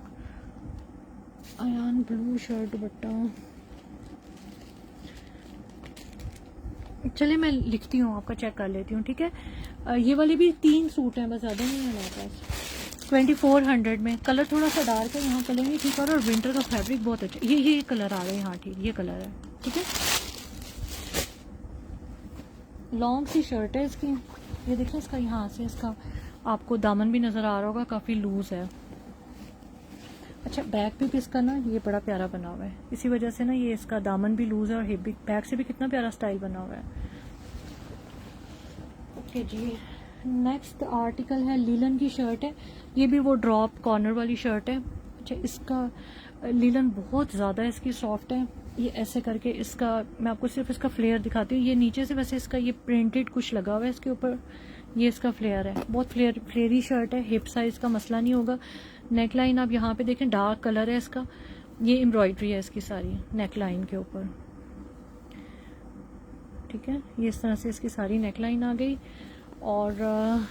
अयान ब्लू शर्ट दुपट्टा, चले मैं लिखती हूँ, आपका चेक कर लेती हूँ, ठीक है। ये वाले भी 3 सूट हैं, बस ज़्यादा नहीं है हमारे पास। 2400 में। कलर थोड़ा सा डार्क है, यहाँ कलर नहीं ठीक है। और विंटर का फैब्रिक बहुत अच्छा, ये कलर आ रहे हैं, हाँ ठीक, ये कलर है, ठीक है। लॉन्ग सी शर्ट है इसकी, ये देखिए इसका यहाँ से इसका आपको दामन भी नज़र आ रहा होगा, काफ़ी लूज़ है। अच्छा, बैक भी इसका ना ये बड़ा प्यारा बना हुआ है, इसी वजह से ना ये इसका दामन भी लूज़ है और हिप भी, बैक से भी कितना प्यारा स्टाइल बना हुआ है। ओके जी, नेक्स्ट आर्टिकल है, लीलन की शर्ट है। ये भी वो ड्रॉप कॉर्नर वाली शर्ट है। अच्छा, इसका लीलन बहुत ज़्यादा इसकी सॉफ्ट है। ये ऐसे करके इसका, मैं आपको सिर्फ इसका फ्लेयर दिखाती हूँ। ये नीचे से वैसे इसका ये प्रिंटेड कुछ लगा हुआ है इसके ऊपर, ये इसका फ्लेयर है। बहुत फ्लेयरी शर्ट है, हिप साइज का मसला नहीं होगा। नेक लाइन आप यहाँ पे देखें, डार्क कलर है इसका। ये एम्ब्रॉयडरी है इसकी सारी नेक लाइन के ऊपर, ठीक है। ये इस तरह से इसकी सारी नेक लाइन आ गई और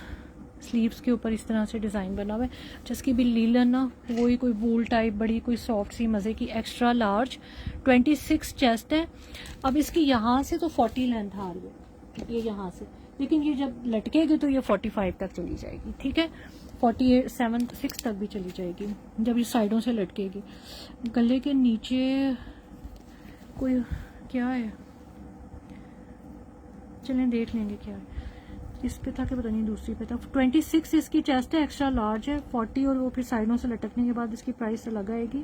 स्लीव्स के ऊपर इस तरह से डिज़ाइन बना हुआ है। जिसकी भी लीलन ना, वही कोई वूल टाइप बड़ी कोई सॉफ्ट सी मज़े की, एक्स्ट्रा लार्ज। 26 चेस्ट है। अब इसकी यहाँ से तो 40 लेंथ आ रही है, ये यहाँ से, लेकिन ये जब लटकेगी तो ये 45 तक चली जाएगी, ठीक है। 48, 7, 6 तक भी चली जाएगी जब ये साइडों से लटकेगी। गले के नीचे कोई क्या है, चलें देख लेंगे क्या है। इस पे था कि पता नहीं दूसरी पे था। 26 इसकी चेस्ट है, एक्स्ट्रा लार्ज है। 40 और वो फिर साइडों से लटकने के बाद इसकी प्राइस अलग आएगी।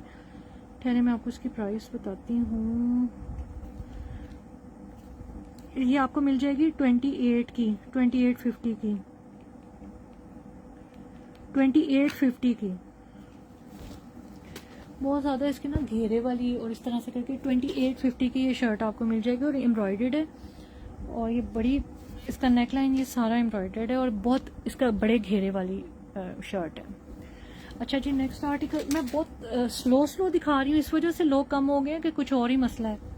ठहरे मैं आपको इसकी प्राइस बताती हूँ। ये आपको मिल जाएगी 28 की, 2850 की, 2850 की। बहुत ज़्यादा इसकी ना घेरे वाली और इस तरह से करके 2850 की ये शर्ट आपको मिल जाएगी। और एम्ब्रॉयडर्ड है और ये बड़ी, इसका नेक लाइन ये सारा एम्ब्रॉयडर्ड है और बहुत इसका बड़े घेरे वाली शर्ट है। अच्छा जी, नेक्स्ट आर्टिकल मैं बहुत स्लो दिखा रही हूँ, इस वजह से लोग कम हो गए कि कुछ और ही मसला है।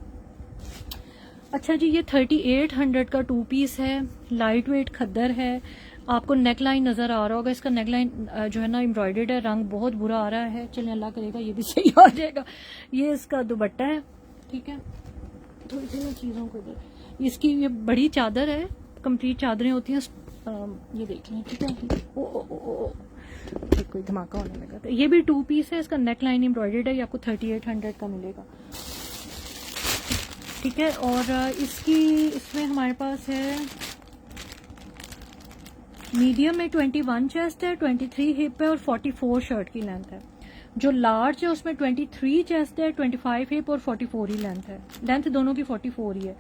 अच्छा जी, ये 3800 का 2 पीस है, लाइट वेट खद्दर है। आपको नेक लाइन नज़र आ रहा होगा, इसका नेक लाइन जो है ना एम्ब्रॉयडर्ड है। रंग बहुत बुरा आ रहा है, चलिए अल्लाह करेगा ये भी सही आ जाएगा। ये इसका दुपट्टा है, ठीक है। थोड़ी सी चीज़ों को इधर, इसकी ये बड़ी चादर है, कंप्लीट चादरें होती हैं, ये देख लें, ठीक है। ओ कोई धमाका होने लगा था। ये भी 2 पीस है, इसका नेक लाइन एम्ब्रॉयडर्ड है। ये आपको 3800 का मिलेगा, ठीक है। और इसमें हमारे पास है मीडियम में 21 चेस्ट है, 23 हिप है और 44 शर्ट की लेंथ है। जो लार्ज है उसमें 23 चेस्ट है, 25 हिप और 44 ही लेंथ है। लेंथ दोनों की 44 ही है,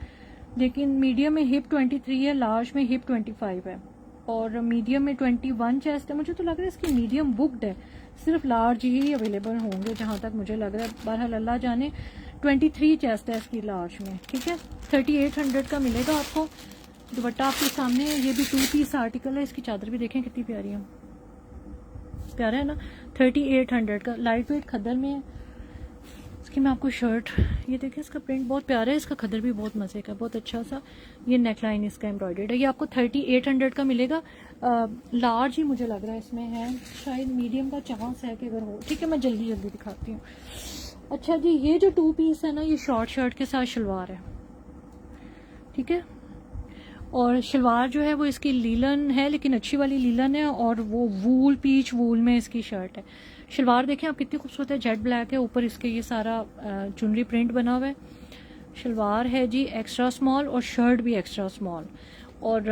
लेकिन मीडियम में हिप 23 है, लार्ज में हिप 25 है और मीडियम में 21 चेस्ट है। मुझे तो लग रहा है इसकी मीडियम बुक्ड है, सिर्फ लार्ज ही अवेलेबल होंगे जहाँ तक मुझे लग रहा है। बहरहाल अल्लाह जाने। 23 चेस्ट है इसकी लार्ज में, ठीक है। 3800 का मिलेगा आपको। दुपट्टा आपके सामने है, ये भी 2 पीस आर्टिकल है। इसकी चादर भी देखें कितनी प्यारी है, प्यारा है ना। 3800 का लाइट वेट खद्दर में है। इसकी मैं आपको शर्ट, ये देखें इसका प्रिंट बहुत प्यारा है, इसका खद्दर भी बहुत मजे का, बहुत अच्छा सा। ये नेकलाइन इसका एम्ब्रॉयडर्ड है। ये आपको 3800 का मिलेगा। लार्ज ही मुझे लग रहा है इसमें है, शायद मीडियम का चांस है कि अगर हो, ठीक है। मैं जल्दी जल्दी दिखाती हूँ। अच्छा जी, ये जो 2 पीस है ना, ये शॉर्ट शर्ट के साथ शलवार है, ठीक है। और शलवार जो है वो इसकी लीलन है, लेकिन अच्छी वाली लीलन है, और वो वूल, पीच वूल में इसकी शर्ट है। शलवार देखें आप कितनी खूबसूरत है, जेट ब्लैक है, ऊपर इसके ये सारा चुनरी प्रिंट बना हुआ है। शलवार है जी एक्स्ट्रा स्मॉल और शर्ट भी एक्स्ट्रा स्मॉल। और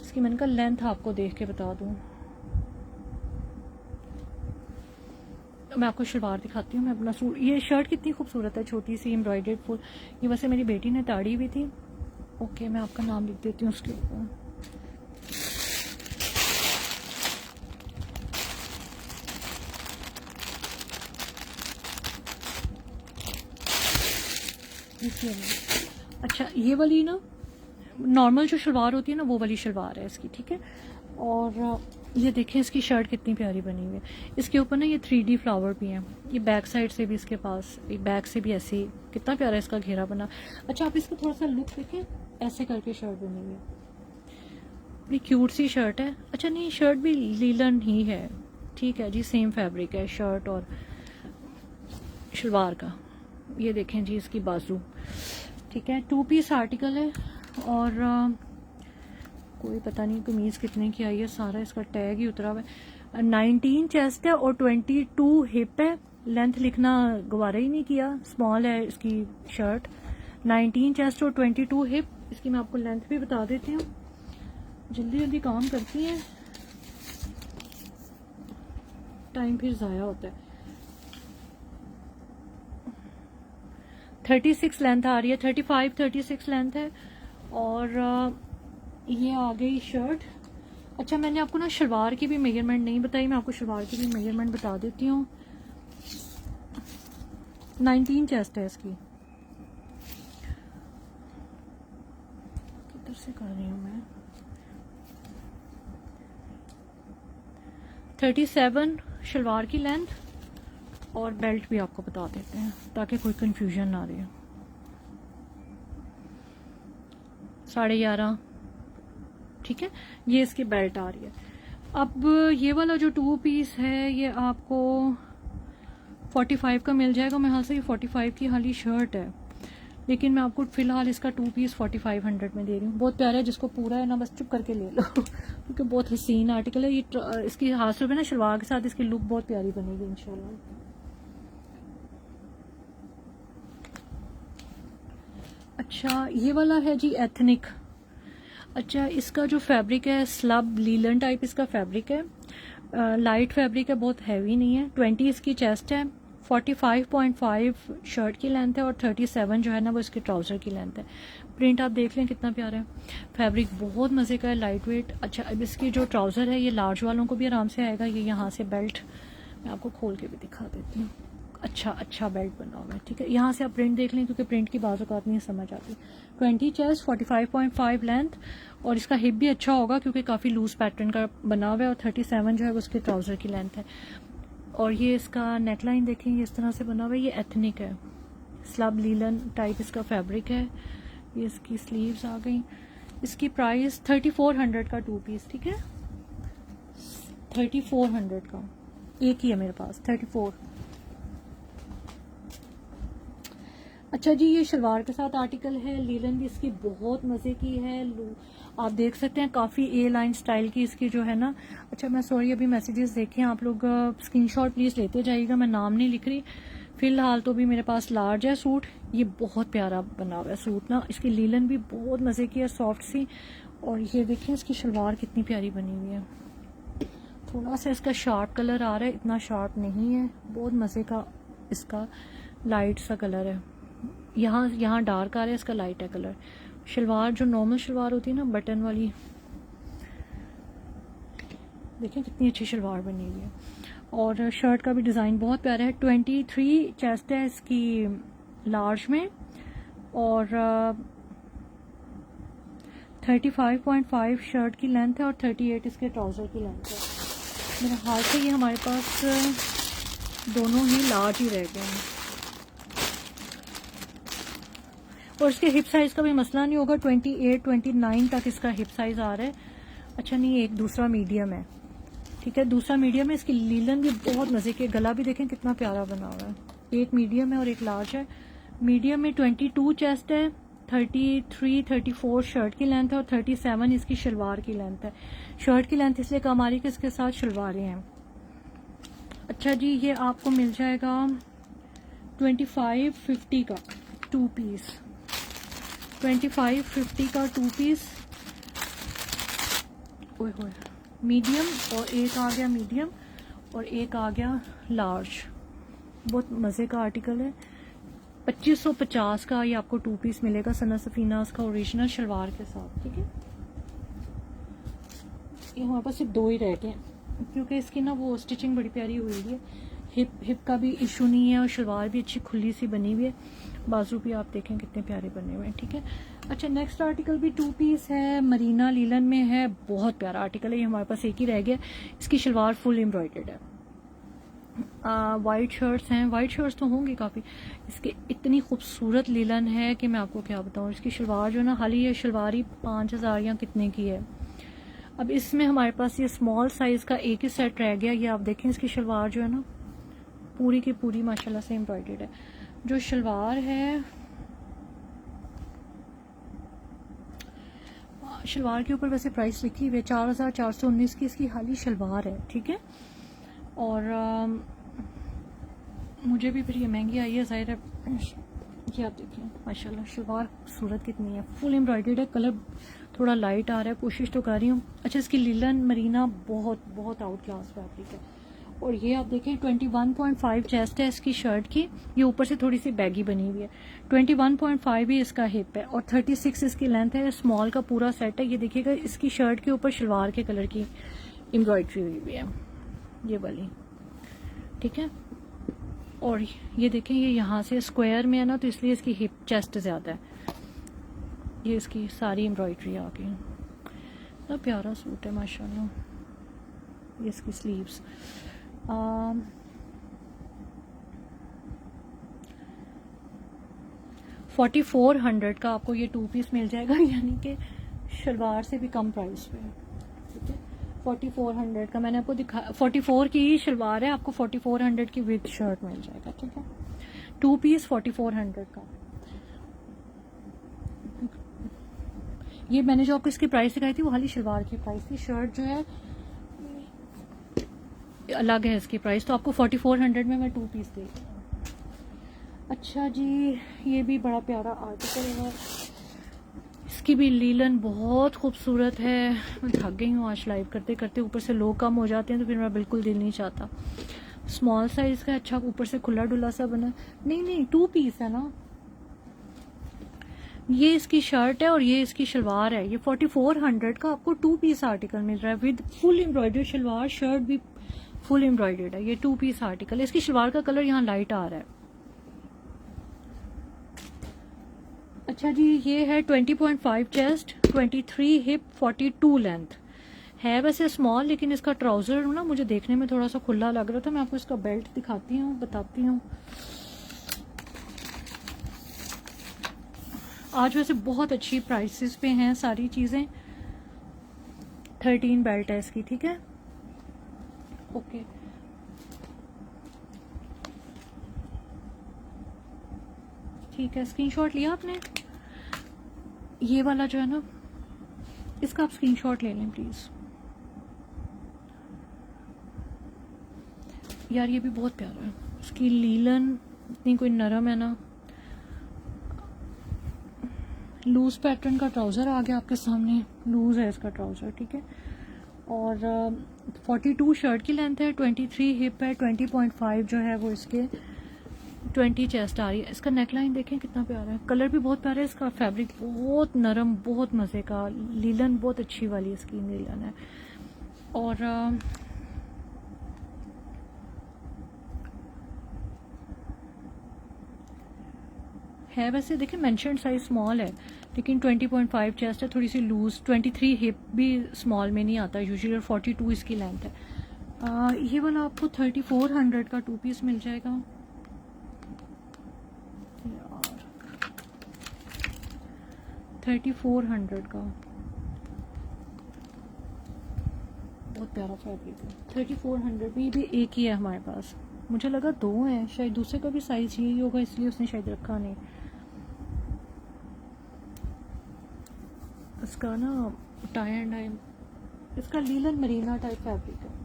इसकी मैंने कहा लेंथ आपको देख के बता दूं। मैं आपको शलवार दिखाती हूँ। मैं अपना सूट, ये शर्ट कितनी खूबसूरत है, छोटी सी एम्ब्रॉयडर्ड फुल। ये वैसे मेरी बेटी ने ताड़ी हुई थी। ओके, मैं आपका नाम लिख देती हूँ उसके ऊपर। अच्छा, ये वाली ना नॉर्मल जो शलवार होती है ना, वो वाली शलवार है इसकी, ठीक है। और ये देखें इसकी शर्ट कितनी प्यारी बनी हुई है। इसके ऊपर ना ये 3D फ्लावर भी हैं। ये बैक साइड से भी इसके पास, बैक से भी ऐसे, कितना प्यारा इसका घेरा बना। अच्छा, आप इसका थोड़ा सा लुक देखें, ऐसे करके शर्ट बनी हुई है, बड़ी क्यूट सी शर्ट है। अच्छा नहीं, शर्ट भी लीलन ही है, ठीक है जी, सेम फैब्रिक है शर्ट और शलवार का। ये देखें जी इसकी बाजू, ठीक है। 2 पीस आर्टिकल है। और कोई पता नहीं कमीज कितने की आई है, सारा इसका टैग ही उतरा हुआ है। 19 चेस्ट है और 22 हिप है। लेंथ लिखना गवारा ही नहीं किया, स्मॉल है इसकी शर्ट। 19 चेस्ट और 22 हिप। इसकी मैं आपको लेंथ भी बता देती हूँ, जल्दी जल्दी काम करती हैं, टाइम फिर ज़ाया होता है। 36 लेंथ आ रही है, 35 36 लेंथ है। और ये आ गई शर्ट। अच्छा, मैंने आपको ना शलवार की भी मेजरमेंट नहीं बताई, मैं आपको शलवार की भी मेजरमेंट बता देती हूँ। 19 चेस्ट है इसकी। किधर से कर रही हूँ मैं, 37 शलवार की लेंथ। और बेल्ट भी आपको बता देते हैं ताकि कोई कंफ्यूजन ना रहे। 11.5, ठीक है। ये इसकी बेल्ट आ रही है। अब ये वाला जो 2 पीस है ये आपको 45 का मिल जाएगा। मैं हाल से ये 45 की हाली शर्ट है, लेकिन मैं आपको फिलहाल इसका 2 पीस 4500 में दे रही हूँ। बहुत प्यारा है, जिसको पूरा है ना बस चुप करके ले लो क्योंकि बहुत हसीन आर्टिकल है ये। इसकी हाथ में ना शलवार के साथ इसकी लुक बहुत प्यारी बनेगी इंशाल्लाह। अच्छा, ये वाला है जी एथनिक। अच्छा, इसका जो फैब्रिक है स्लब लीलन टाइप इसका फैब्रिक है। लाइट फैब्रिक है, बहुत हैवी नहीं है। 20 इसकी चेस्ट है, 45.5 शर्ट की लेंथ है और 37 जो है ना वो इसके ट्राउज़र की लेंथ है। प्रिंट आप देख लें कितना प्यारा है, फैब्रिक बहुत मज़े का है, लाइट वेट। अच्छा, अब इसकी जो ट्राउज़र है ये लार्ज वालों को भी आराम से आएगा। ये यहाँ से बेल्ट मैं आपको खोल के भी दिखा देती हूँ। अच्छा बेल्ट बना हुआ है, ठीक है। यहाँ से आप प्रिंट देख लें क्योंकि प्रिंट की बाज़ औक़ात नहीं समझ आती। 20 चेस्ट, 45.5 लेंथ। और इसका हिप भी अच्छा होगा क्योंकि काफ़ी लूज पैटर्न का बना हुआ है। और 37 जो है वो उसके ट्राउज़र की लेंथ है। और ये इसका नेकलाइन देखें, ये इस तरह से बना हुआ है। ये एथनिक है, स्लब लीलन टाइप इसका फैब्रिक है। ये इसकी स्लीव्स आ गई। इसकी प्राइस 3400 का 2 पीस, ठीक है। 3400 का एक ही है मेरे पास, 34। अच्छा जी, ये शलवार के साथ आर्टिकल है। लीलन भी इसकी बहुत मज़े की है, आप देख सकते हैं काफ़ी ए लाइन स्टाइल की इसकी जो है ना। अच्छा, मैं सॉरी अभी मैसेजेस देखें आप लोग, स्क्रीनशॉट प्लीज़ लेते जाइएगा, मैं नाम नहीं लिख रही फ़िलहाल। तो भी मेरे पास लार्ज है सूट। ये बहुत प्यारा बना हुआ है सूट ना, इसकी लीलन भी बहुत मज़े की है, सॉफ्ट सी। और ये देखें इसकी शलवार कितनी प्यारी बनी हुई है। थोड़ा सा इसका शार्प कलर आ रहा है, इतना शार्प नहीं है, बहुत मज़े का इसका लाइट सा कलर है। यहाँ डार्क आ रहा है, इसका लाइट है कलर। शलवार जो नॉर्मल शलवार होती है ना बटन वाली, देखें कितनी अच्छी शलवार बनी हुई है। और शर्ट का भी डिज़ाइन बहुत प्यारा है। 23 चेस्ट है इसकी लार्ज में, और 35.5 शर्ट की लेंथ है, और 38 इसके ट्राउज़र की लेंथ है। मेरे हाल से ये हमारे पास दोनों ही लार्ज ही रह गए हैं। और इसके हिप साइज़ का भी मसला नहीं होगा, 28 29 तक इसका हिप साइज़ आ रहा है। अच्छा नहीं, एक दूसरा मीडियम है, ठीक है, दूसरा मीडियम है। इसकी लीलन भी बहुत मज़े की, गला भी देखें कितना प्यारा बना हुआ है। एक मीडियम है और एक लार्ज है। मीडियम में 22 चेस्ट है, 33 34 शर्ट की लेंथ है, और 37 इसकी शलवार की लेंथ है। शर्ट की लेंथ इसलिए कम आ रही है कि इसके साथ शलवारें हैं। अच्छा जी, ये आपको मिल जाएगा 2550 का 2 पीस, 2550 का 2 पीस। ओए होए, मीडियम, और एक आ गया मीडियम और एक आ गया लार्ज। बहुत मज़े का आर्टिकल है। 2550 का ये आपको 2 पीस मिलेगा, सना सफीना का ओरिजिनल शलवार के साथ, ठीक है। ये हमारे पास सिर्फ 2 ही रह गए क्योंकि इसकी ना वो स्टिचिंग बड़ी प्यारी हुई है। हिप का भी इशू नहीं है, और शलवार भी अच्छी खुली सी बनी हुई है। बाजू भी आप देखें कितने प्यारे बने हुए हैं, ठीक है। अच्छा, नेक्स्ट आर्टिकल भी 2 पीस है, मरीना लीलन में है, बहुत प्यारा आर्टिकल है। ये हमारे पास एक ही रह गया। इसकी शलवार फुल एम्ब्रॉयडर्ड है। वाइट शर्ट्स हैं, वाइट शर्ट्स तो होंगी काफ़ी। इसके इतनी खूबसूरत लीलन है कि मैं आपको क्या बताऊँ। इसकी शलवार जो है ना, हाली ये शलवार ही 5000 या कितने की है। अब इसमें हमारे पास ये स्मॉल साइज़ का एक ही सेट रह गया। ये आप देखें, इसकी शलवार जो है ना पूरी की पूरी माशाल्लाह से एम्ब्रॉयडर्ड है। जो शलवार है, शलवार के ऊपर वैसे प्राइस लिखी हुई है 4419 की इसकी हाली शलवार है, ठीक है। और मुझे भी फिर ये महंगी आई है, ज़ाहिर है। ये आप देखें माशाल्लाह शलवार खूबसूरत कितनी है, फुल एम्ब्रॉयडर्ड है। कलर थोड़ा लाइट आ रहा है, कोशिश तो कर रही हूँ। अच्छा, इसकी लीलन मरीना बहुत बहुत आउट क्लास फैब्रिक है। और ये आप देखें 21.5 चेस्ट है इसकी शर्ट की, ये ऊपर से थोड़ी सी बैगी बनी हुई है। 21.5 ही इसका हिप है, और 36 इसकी लेंथ है। स्मॉल का पूरा सेट है। ये देखिएगा, इसकी शर्ट के ऊपर शलवार के कलर की एम्ब्रॉयडरी हुई हुई है, ये वाली, ठीक है। और ये देखें, ये यहाँ से स्क्वायर में है ना, तो इसलिए इसकी हिप चेस्ट ज़्यादा है। ये इसकी सारी एम्ब्रॉयडरी आ गई। इतना प्यारा सूट है माशाल्लाह। ये इसकी स्लीव्स 4400 का आपको ये 2 पीस मिल जाएगा, यानी कि शलवार से भी कम प्राइस पे, ठीक है। 4400 का मैंने आपको दिखा, 44 की ही शलवार है, आपको 4400 की विद शर्ट मिल जाएगा, ठीक है। 2 पीस 4400 का। ये मैंने जो आपको इसकी प्राइस दिखाई थी वो हाली शलवार की प्राइस थी। शर्ट जो है अलग है इसकी प्राइस, तो आपको 4400 में मैं 2 पीस दे रही हूँ। अच्छा जी, ये भी बड़ा प्यारा आर्टिकल है। इसकी भी लीलन बहुत खूबसूरत है। मैं थक गई हूँ आज लाइव करते करते, ऊपर से लोग कम हो जाते हैं तो फिर मेरा बिल्कुल दिल नहीं चाहता। स्मॉल साइज का, अच्छा ऊपर से खुला डुला सा बना। नहीं 2 पीस है ना। ये इसकी शर्ट है और ये इसकी शलवार है। ये 4400 का आपको 2 पीस आर्टिकल मिल रहा है with full embroidered shalwar, shirt भी फुल एम्ब्रॉयडर्ड है। ये 2 पीस आर्टिकल है। इसकी शलवार का कलर यहाँ लाइट आ रहा है। अच्छा जी, ये है 20.5 चेस्ट, 23 हिप, 42 लेंथ है। वैसे स्मॉल, लेकिन इसका ट्राउजर ना मुझे देखने में थोड़ा सा खुला लग रहा था। मैं आपको इसका बेल्ट दिखाती हूँ, बताती हूँ। आज वैसे बहुत अच्छी प्राइसेस पे हैं सारी चीज़ें। 13 बेल्ट है इसकी, ठीक है, ओके। ठीक है, स्क्रीनशॉट लिया आपने? ये वाला जो है ना, इसका आप स्क्रीनशॉट ले लें प्लीज़। यार ये भी बहुत प्यारा है। इसकी लीलन इतनी कोई नरम है ना। लूज पैटर्न का ट्राउज़र आ गया आपके सामने, लूज है इसका ट्राउज़र, ठीक है। और 42 शर्ट की लेंथ है, 23 हिप है, 20.5 जो है वो इसके 20 चेस्ट आ रही है। इसका नेकलाइन देखें कितना प्यारा है, कलर भी बहुत प्यारा है। इसका फैब्रिक बहुत नरम, बहुत मज़े का, लीलन बहुत अच्छी वाली इसकी लीलन है। और है वैसे देखिए मेंशन साइज स्मॉल है, लेकिन 20.5 चेस्ट है, थोड़ी सी लूज। 23 हिप भी स्मॉल में नहीं आता यूजुअली, और 42 इसकी लेंथ है। ये वाला आपको 3400 का 2 पीस मिल जाएगा यार, 3400 का, बहुत प्यारा फैब्रिक है। 3400 में, ये भी एक ही है हमारे पास, मुझे लगा 2 हैं, शायद दूसरे का भी साइज यही होगा इसलिए उसने शायद रखा नहीं। इसका ना टाई एंड डाई, इसका लीलन मरीना टाइप फैब्रिक है।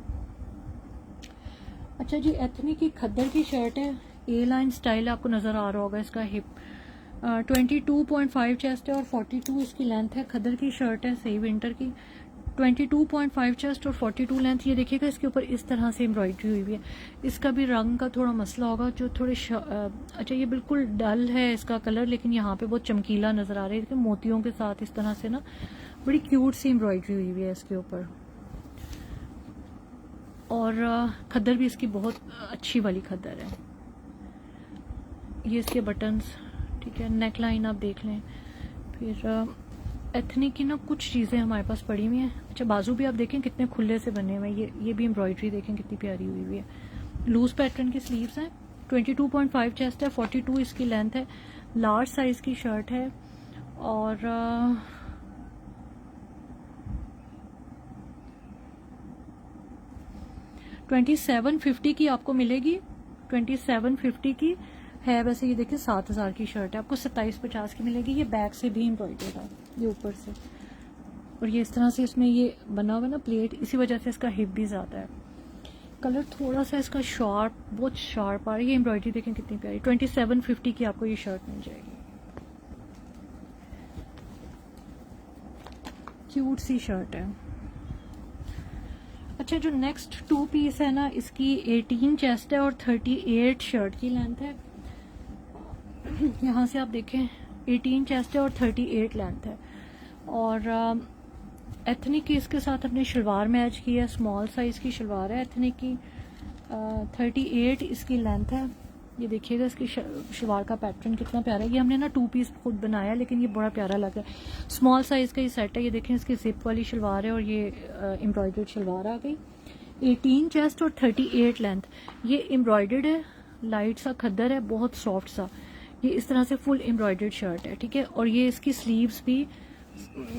अच्छा जी, एथनिक की खद्दर की शर्ट है, ए लाइन स्टाइल आपको नज़र आ रहा होगा। इसका हिप 22.5 चेस्ट है और 42 इसकी लेंथ है। खद्दर की शर्ट है, सही विंटर की। 22.5 चेस्ट और 42 लेंथ। ये देखिएगा इसके ऊपर इस तरह से एम्ब्रॉयडरी हुई हुई है। इसका भी रंग का थोड़ा मसला होगा, जो थोड़े अच्छा ये बिल्कुल डल है इसका कलर, लेकिन यहाँ पे बहुत चमकीला नज़र आ रहा है। देखिए मोतियों के साथ इस तरह से ना बड़ी क्यूट सी एम्ब्रॉयडरी हुई हुई है इसके ऊपर, और खद्दर भी इसकी बहुत अच्छी वाली खद्दर है। ये इसके बटन्स, ठीक है, नेक लाइन आप देख लें। फिर एथनिक की ना कुछ चीज़ें हमारे पास पड़ी हुई हैं। अच्छा बाजू भी आप देखें कितने खुले से बने हुए हैं। ये भी एम्ब्रॉयडरी देखें कितनी प्यारी हुई हुई है। लूज पैटर्न की स्लीव्स हैं। 22.5 चेस्ट है, 42 इसकी लेंथ है। लार्ज साइज की शर्ट है, और 2750 की आपको मिलेगी। 2750 की है वैसे। ये देखिए 7000 की शर्ट है, आपको 2750 की मिलेगी। ये बैक से भी एम्ब्रॉयडर्ड है, ये ऊपर से, और ये इस तरह से इसमें ये बना हुआ है ना प्लेट, इसी वजह से इसका हिप भी ज़्यादा है। कलर थोड़ा सा इसका शार्प, बहुत शार्प आ रही है। ये एम्ब्रॉयडरी देखें कितनी प्यारी। 2750 की आपको ये शर्ट मिल जाएगी, क्यूट सी शर्ट है। अच्छा जो नेक्स्ट 2 पीस है ना, इसकी 18 चेस्ट है और 38 शर्ट की लेंथ है। यहाँ से आप देखें 18 चेस्ट है और 38 लेंथ है, और एथनिक की इसके साथ अपने शलवार मैच की है। स्मॉल साइज की शलवार है एथनिक की। 38 इसकी लेंथ है। ये देखिएगा इसकी शलवार का पैटर्न कितना प्यारा है। ये हमने ना 2 पीस खुद बनाया, लेकिन ये बड़ा प्यारा लग रहा है। स्मॉल साइज का ये सेट है। ये देखें इसकी जिप वाली शलवार है, और ये एम्ब्रॉयडर्ड शलवार आ गई। 18 चेस्ट और 38 लेंथ। ये एम्ब्रॉयडर्ड है, लाइट सा खद्दर है, बहुत सॉफ्ट सा। ये इस तरह से फुल एम्ब्रॉयडर्ड शर्ट है, ठीक है। और ये इसकी स्लीव्स भी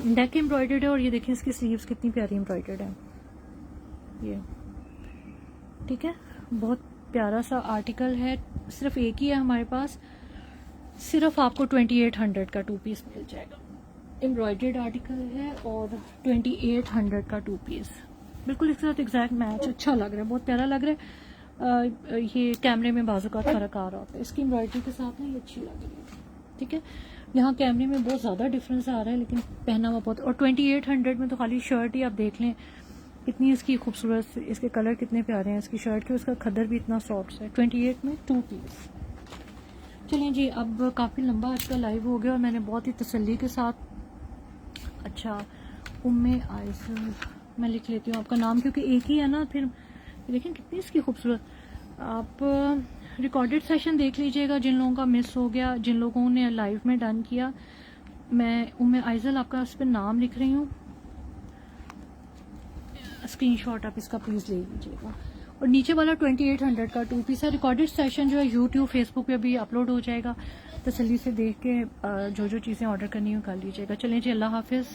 नेक एम्ब्रॉयडर्ड है, और ये देखें इसकी स्लीव्स कितनी प्यारी एम्ब्रॉयडर्ड है, ये ठीक है। बहुत प्यारा सा आर्टिकल है। सिर्फ एक ही है हमारे पास। सिर्फ आपको 2800 का 2 पीस मिल जाएगा। एम्ब्रॉयडर्ड आर्टिकल है और 2800 का 2 पीस, बिल्कुल इसके साथ एग्जैक्ट मैच। अच्छा लग रहा है, बहुत प्यारा लग रहा है। ये कैमरे में बाजू का फर्क आ रहा होता है, इसकी एम्ब्रॉयडरी के साथ ना ये अच्छी लग रही है, ठीक है। यहाँ कैमरे में बहुत ज़्यादा डिफरेंस आ रहा है, लेकिन पहना हुआ बहुत। और 2800 में तो खाली शर्ट ही आप देख लें कितनी इसकी खूबसूरत, इसके कलर कितने प्यारे हैं इसकी शर्ट के, उसका खद्दर भी इतना सॉफ्ट है। 28 में 2 पीस। चलिए जी, अब काफ़ी लंबा आज का लाइव हो गया और मैंने बहुत ही तसल्ली के साथ, अच्छा उम्मे आइज़ल, मैं लिख लेती हूँ आपका नाम क्योंकि एक ही है ना। फिर देखें कितनी इसकी खूबसूरत। आप रिकॉर्डेड सेशन देख लीजिएगा जिन लोगों का मिस हो गया, जिन लोगों ने लाइव में डन किया। मैं उम्मे आइज़ल आपका इस पर नाम लिख रही हूँ, स्क्रीनशॉट आप इसका प्लीज़ ले लीजिएगा। और नीचे वाला 2800 का 2 पीस है। रिकॉर्डेड सेशन जो है यूट्यूब फेसबुक पे भी अपलोड हो जाएगा, तसल्ली से देख के जो जो चीज़ें ऑर्डर करनी हो कर लीजिएगा। चलें जी, अल्लाह हाफिज़।